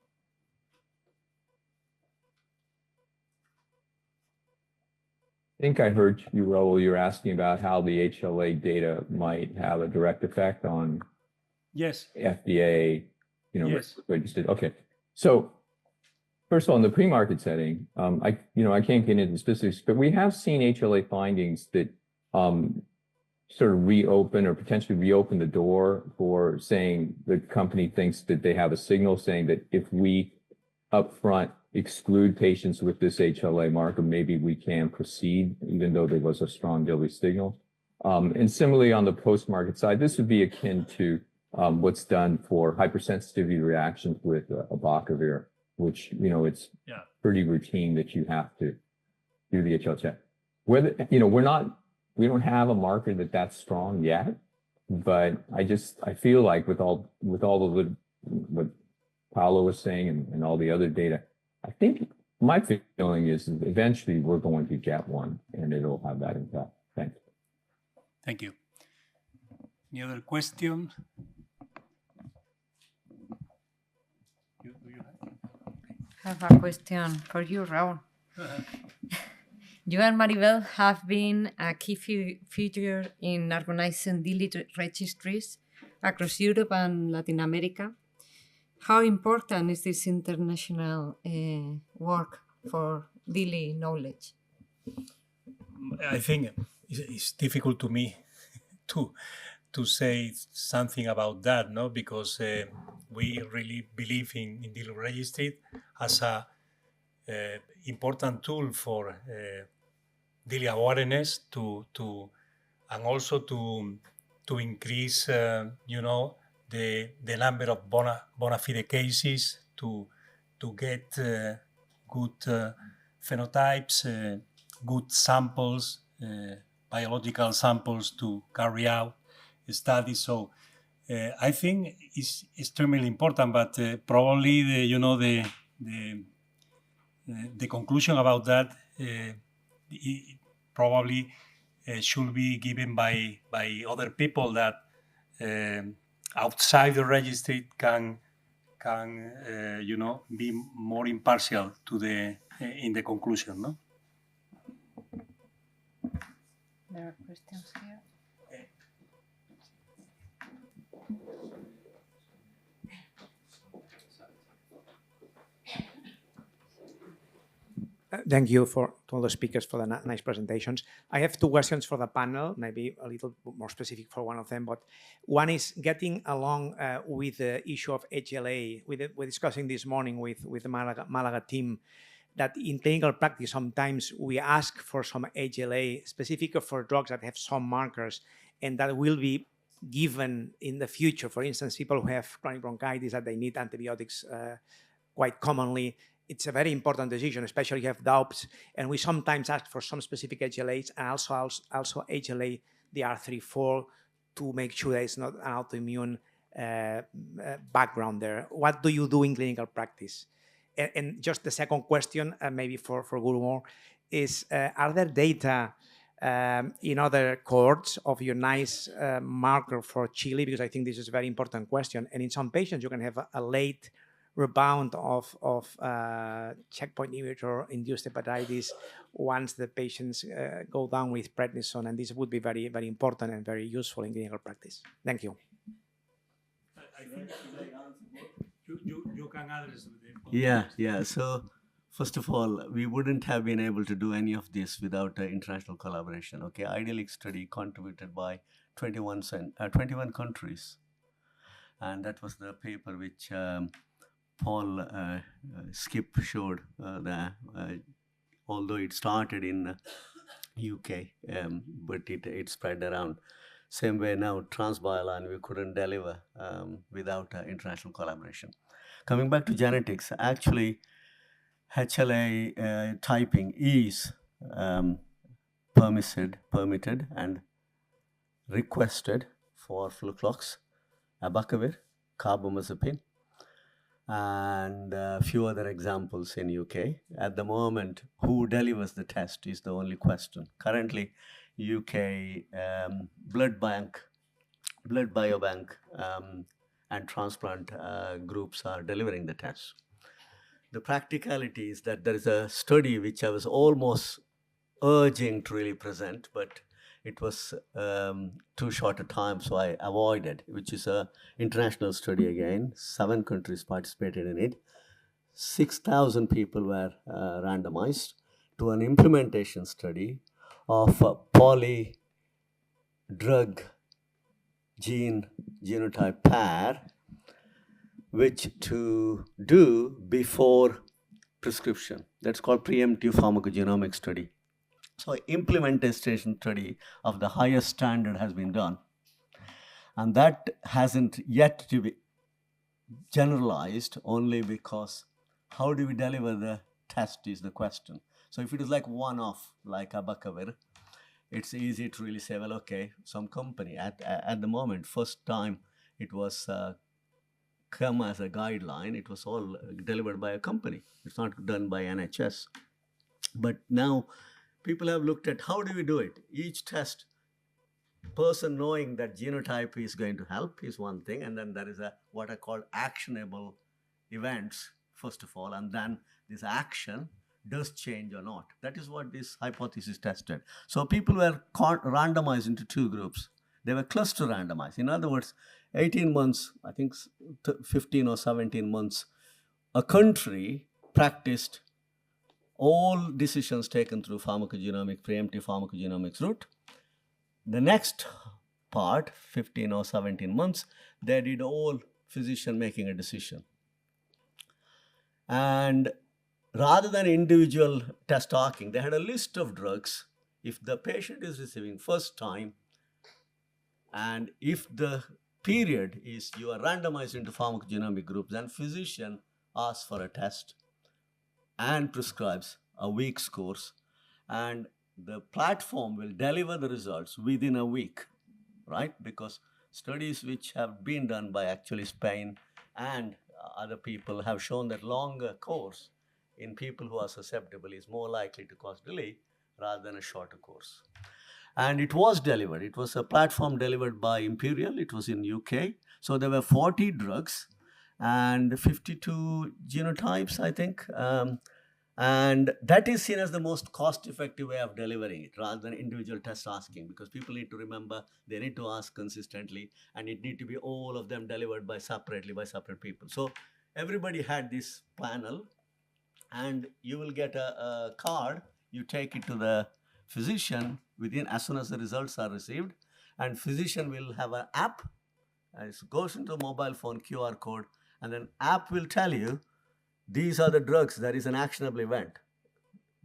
I think I heard you, Raúl. You're asking about how the HLA data might have a direct effect on Yes. FDA, Yes. registered. Okay. So first of all, in the pre-market setting, I can't get into the specifics, but we have seen HLA findings that sort of reopen or potentially reopen the door for saying the company thinks that they have a signal saying that if we upfront exclude patients with this HLA marker, maybe we can proceed, even though there was a strong DILI signal. And similarly, on the post-market side, this would be akin to what's done for hypersensitivity reactions with abacavir, which, it's pretty routine that you have to do the HLA check. Whether, we don't have a marker that's strong yet, but I feel like with all the what Paola was saying and all the other data, I think my feeling is that eventually we're going to get one and it'll have that impact. Thanks. Thank you. Any other questions? I have a question for you, Raúl. You and Maribel have been a key figure in organizing DILI registries across Europe and Latin America. How important is this international work for DILI knowledge? I think it's difficult to me to say something about that, no? Because we really believe in DILI registry as a important tool for DILI awareness and also to increase the number of bona fide cases to get good phenotypes, good samples, biological samples to carry out studies. So I think it's extremely important, but probably the conclusion about that probably should be given by other people that outside the registry can be more impartial in the conclusion, no? There are questions here. Thank you to all the speakers for the nice presentations. I have two questions for the panel, maybe a little more specific for one of them, but one is getting along with the issue of HLA. We're discussing this morning with the Malaga team that in clinical practice, sometimes we ask for some HLA specific for drugs that have some markers and that will be given in the future. For instance, people who have chronic bronchitis that they need antibiotics quite commonly. It's a very important decision, especially if you have doubts. And we sometimes ask for some specific HLAs and also HLA, the R34, to make sure there is not an autoimmune background there. What do you do in clinical practice? And just the second question, maybe for Guru, is are there data in other cohorts of your nice marker for Chile? Because I think this is a very important question. And in some patients, you can have a late rebound of checkpoint inhibitor-induced hepatitis once the patients go down with prednisone, and this would be very, very important and very useful in clinical practice. Thank you. I think you can address the Yeah. So first of all, we wouldn't have been able to do any of this without international collaboration. Okay, IDEALIC study contributed by 21 countries, and that was the paper which Paul Skip showed, although it started in UK, but it spread around. Same way now, Transbiolan, we couldn't deliver without international collaboration. Coming back to genetics, actually, HLA typing is permitted and requested for Fluclox, Abacavir, carbamazepine, and a few other examples in UK. At the moment, who delivers the test is the only question. Currently, UK blood biobank and transplant groups are delivering the tests. The practicality is that there is a study which I was almost urging to really present, but it was too short a time, so I avoided, which is an international study again. 7 countries participated in it. 6,000 people were randomized to an implementation study of a polydrug genotype pair, which to do before prescription. That's called preemptive pharmacogenomic study. So implementation study of the highest standard has been done. And that hasn't yet to be generalized, only because how do we deliver the test is the question. So if it is like one-off, like Abacavir, it's easy to really say, well, okay, some company, at the moment, first time it was come as a guideline, it was all delivered by a company. It's not done by NHS. But now people have looked at how do we do it. Each test, person knowing that genotype is going to help is one thing, and then there is what are called actionable events, first of all, and then this action does change or not. That is what this hypothesis tested. So people were randomized into 2 groups. They were cluster randomized. In other words, 18 months, I think 15 or 17 months, a country practiced all decisions taken through preemptive pharmacogenomics route. The next part, 15 or 17 months, they did all physician making a decision. And rather than individual test talking, they had a list of drugs. If the patient is receiving first time, and if the period is you are randomized into pharmacogenomic groups, then physician asks for a test and prescribes a week's course, and the platform will deliver the results within a week, right? Because studies which have been done by actually Spain and other people have shown that longer course in people who are susceptible is more likely to cause delay rather than a shorter course. And it was delivered. It was a platform delivered by Imperial. It was in UK. So there were 40 drugs and 52 genotypes, I think. And that is seen as the most cost-effective way of delivering it, rather than individual test asking, because people need to remember, they need to ask consistently, and it need to be all of them delivered by separate people. So everybody had this panel, and you will get a card. You take it to the physician as soon as the results are received, and physician will have an app. It goes into a mobile phone QR code, and then app will tell you, these are the drugs, there is an actionable event.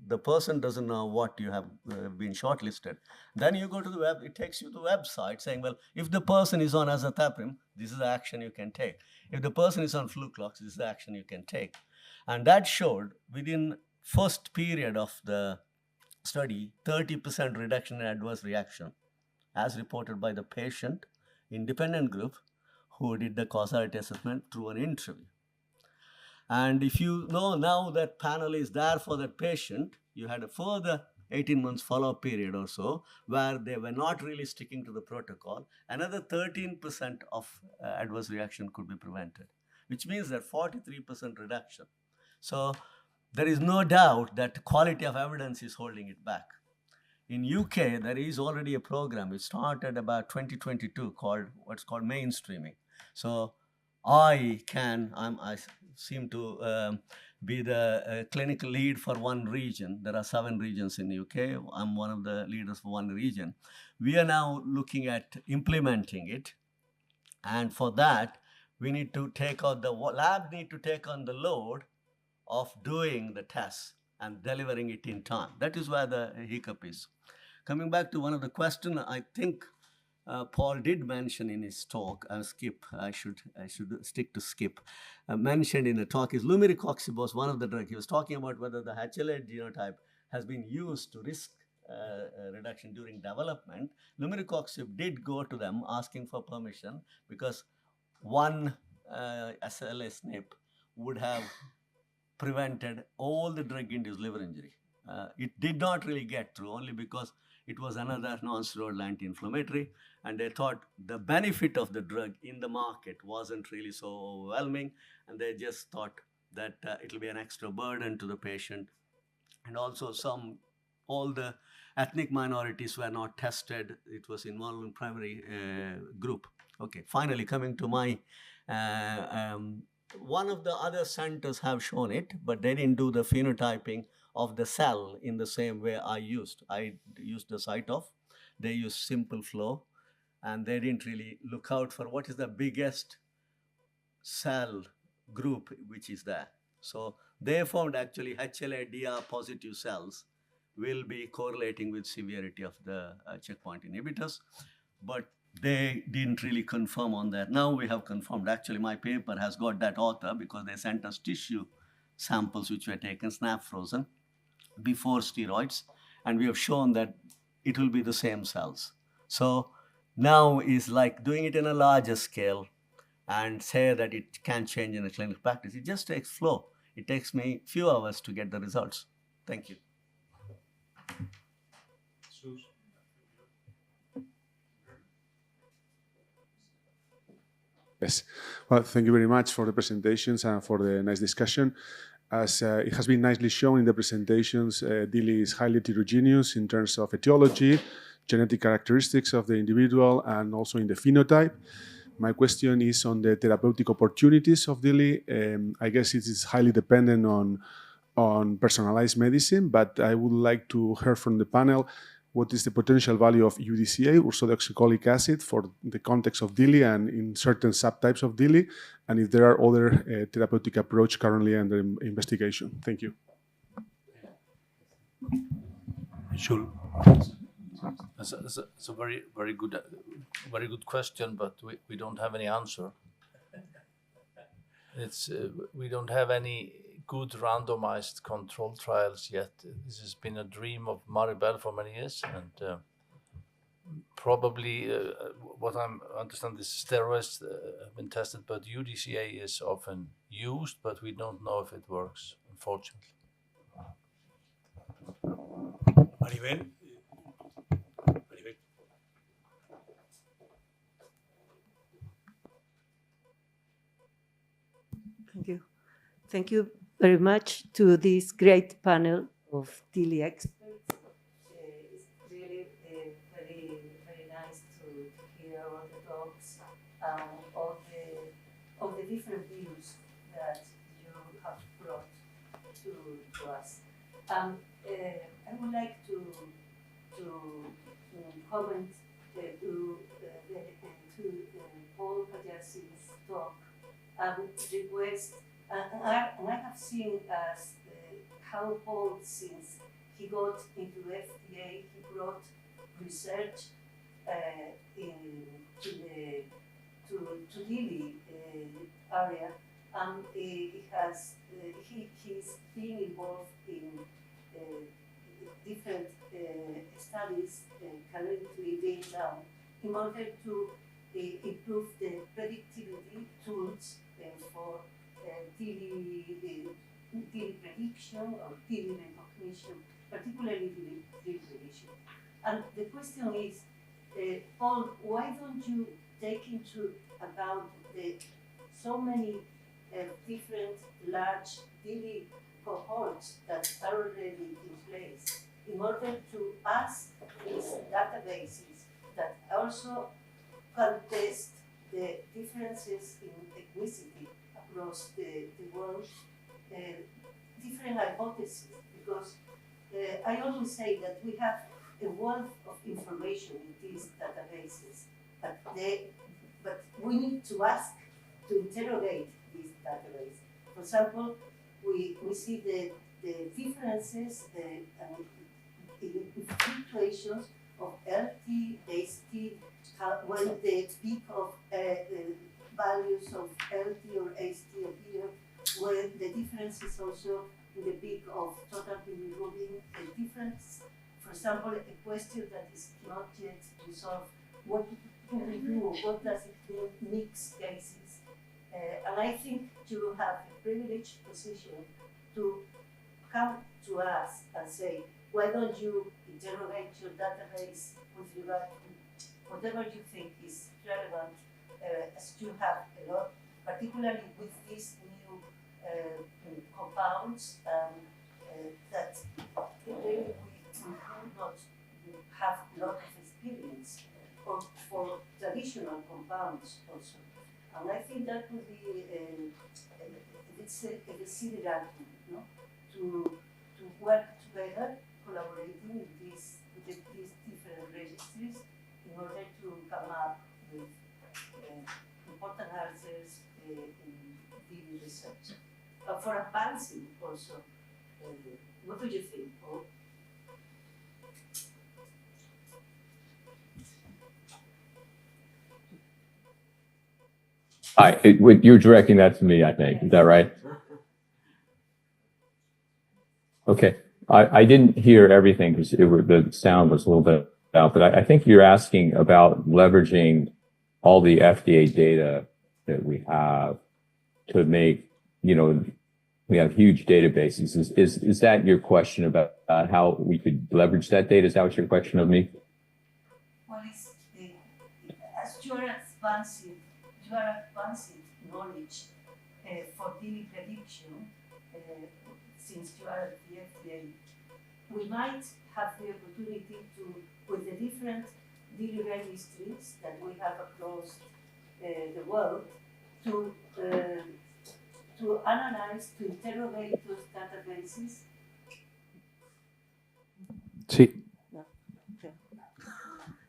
The person doesn't know what you have been shortlisted. Then you go to the web, it takes you to the website saying, well, if the person is on azathioprine, this is the action you can take. If the person is on Fluclox, this is the action you can take. And that showed within first period of the study, 30% reduction in adverse reaction, as reported by the patient independent group who did the causality assessment through an interview. And if you know now that panel is there for that patient, you had a further 18 months follow-up period or so, where they were not really sticking to the protocol. Another 13% of adverse reaction could be prevented, which means that 43% reduction. So there is no doubt that quality of evidence is holding it back. In UK, there is already a program. It started about 2022 called what's called mainstreaming. So I seem to be the clinical lead for one region. There are 7 regions in the UK. I'm one of the leaders for one region. We are now looking at implementing it. And for that, we need to take on labs need to take on the load of doing the tests and delivering it in time. That is where the hiccup is. Coming back to one of the questions, I think Paul did mention in his talk, Skip, I should stick to Skip, mentioned in the talk is lumiricoxib was one of the drugs. He was talking about whether the HLA genotype has been used to risk reduction during development. Lumiricoxib did go to them asking for permission because one SLA SNP would have prevented all the drug-induced liver injury. It did not really get through only because it was another non-steroidal anti-inflammatory, and they thought the benefit of the drug in the market wasn't really so overwhelming, and they just thought that it will be an extra burden to the patient. And also all the ethnic minorities were not tested. It was involved in primary group. Okay, finally coming to my, one of the other centers have shown it, but they didn't do the phenotyping of the cell in the same way I used. I used the CyTOF. They used simple flow, and they didn't really look out for what is the biggest cell group which is there. So they found actually HLA-DR positive cells will be correlating with severity of the checkpoint inhibitors, but they didn't really confirm on that. Now we have confirmed. Actually, my paper has got that author because they sent us tissue samples which were taken, snap frozen, before steroids, and we have shown that it will be the same cells. So now is like doing it in a larger scale and say that it can change in a clinical practice. It just takes flow. It takes me a few hours to get the results. Thank you. Yes. Well, thank you very much for the presentations and for the nice discussion. As it has been nicely shown in the presentations, DILI is highly heterogeneous in terms of etiology, genetic characteristics of the individual, and also in the phenotype. My question is on the therapeutic opportunities of DILI. I guess it is highly dependent on personalized medicine, but I would like to hear from the panel what is the potential value of UDCA, ursodeoxycholic acid, for the context of DILI and in certain subtypes of DILI, and if there are other therapeutic approaches currently under investigation. Thank you. Sure. It's a very good question, but we don't have any answer. We don't have any good randomized control trials yet. This has been a dream of Maribel for many years, and probably what I understand is steroids have been tested, but UDCA is often used, but we don't know if it works, unfortunately. Maribel. Thank you. Thank you very much to this great panel of DILI experts. It's really very nice to hear all the talks and all the different views that you have brought to us. I would like to comment to Paul Hayashi's talk and request. And I have seen how Paul, since he got into FDA, he brought research to DILI area, and he's being involved in different studies currently being done in order to improve the predictivity tools for DILI prediction or DILI recognition, particularly DILI prediction. And the question is, Paul, why don't you take into account the so many different large DILI cohorts that are already in place in order to ask these databases that also can test the differences in ethnicity across the world, different hypotheses, because I always say that we have a wealth of information in these databases, but we need to ask to interrogate this database. For example, we see the differences in fluctuations of LT, HT, when the peak of values of LT or HT appear, when the difference is also in the peak of total bilirubin, a difference. For example, a question that is not yet resolved, what do we do, what does it mean, mixed cases? And I think you have a privileged position to come to us and say, why don't you interrogate your database with regard to whatever you think is relevant, as you have a lot, particularly with these new compounds that really we do not have a lot of experience, or for traditional compounds also. And I think that would be it's a desideratum, no? To work together, collaborating with these different registries in order to come up with important answers in DILI research. For advancing also, what do you think, Paul? You're directing that to me, I think. Is that right? Okay. I didn't hear everything because the sound was a little bit out, but I think you're asking about leveraging all the FDA data that we have to make, we have huge databases. Is that your question about how we could leverage that data? Is that what your question of me? Well, it's, as you are advancing knowledge for DILI prediction, since you are at the FDA, we might have the opportunity to, with the different DILI registries that we have across the world, to analyze, to interrogate those databases. Sí.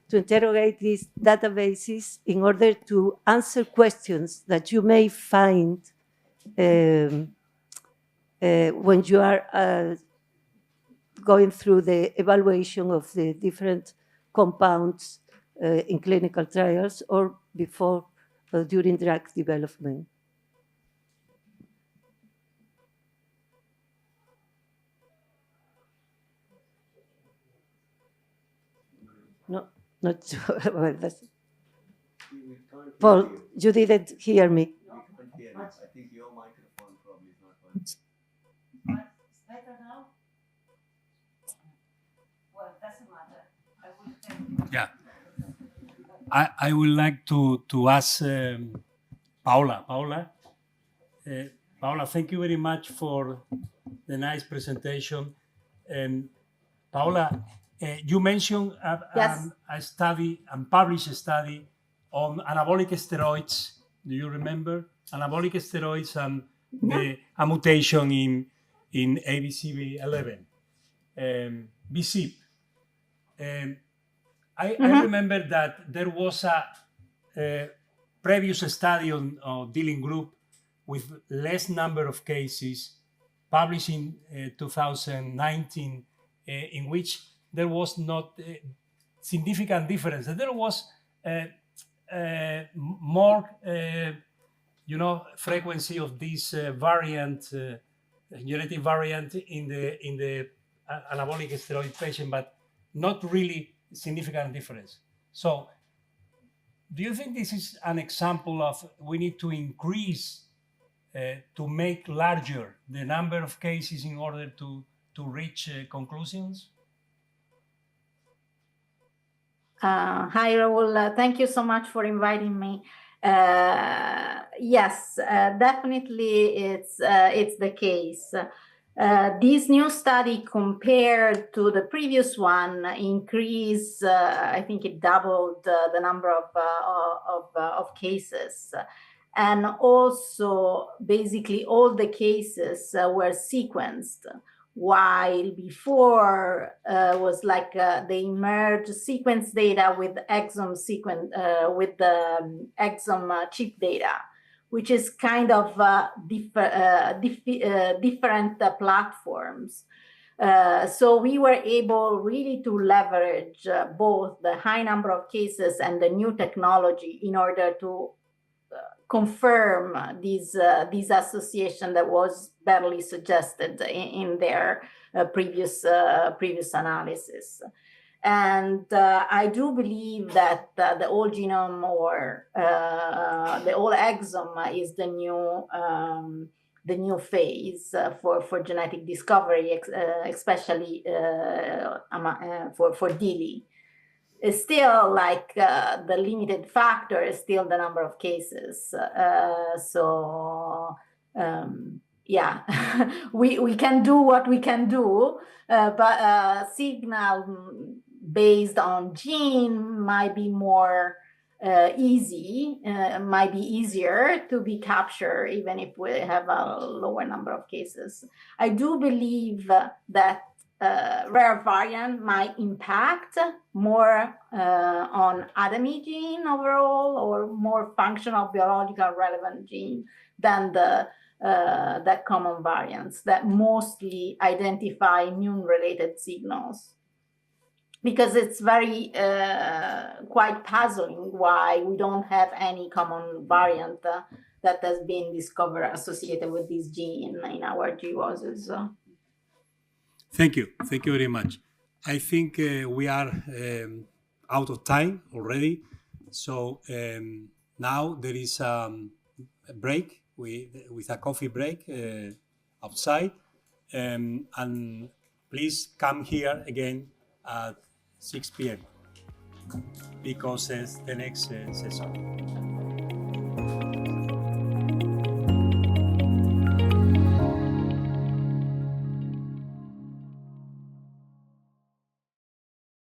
To interrogate these databases in order to answer questions that you may find when you are going through the evaluation of the different compounds in clinical trials or before during drug development. No, not sure. Well, Paul, you didn't hear me. No, I can't hear you. I think your microphone probably is not working. It's better now? Well, it doesn't matter. I will tell you. Yeah. I would like to ask Paola. Paola, thank you very much for the nice presentation. Paola, you mentioned a study, and published a study on anabolic steroids. Do you remember? Anabolic steroids and a mutation in ABCB11, BCP. I remember that there was a previous study on dealing group with less number of cases published in 2019 in which there was not significant difference. There was more, frequency of this variant, genetic variant in the anabolic steroid patient, but not really significant difference. So, do you think this is an example of we need to increase to make larger the number of cases in order to reach conclusions? Hi, Raúl. Thank you so much for inviting me. Yes, definitely it's the case. This new study compared to the previous one increased, I think it doubled the number of cases. And also, basically, all the cases were sequenced, while before was like they merged sequence data with exome sequence with the exome chip data, which is kind of different platforms. So we were able really to leverage both the high number of cases and the new technology in order to confirm this association that was barely suggested in their previous analysis. And I do believe that the whole genome or the whole exome is the new phase for genetic discovery, especially for DILI. It's still like the limited factor is still the number of cases. Yeah, we can do what we can do, but signal based on gene might be more might be easier to be captured, even if we have a lower number of cases. I do believe that rare variant might impact more on ADAMI gene overall, or more functional biological relevant gene than that common variants that mostly identify immune-related signals. Because it's very quite puzzling why we don't have any common variant that has been discovered associated with this gene in our GWASs. Thank you very much. I think we are out of time already. So now there is a break with a coffee break outside, and please come here again at 6 p.m. because it's the next session.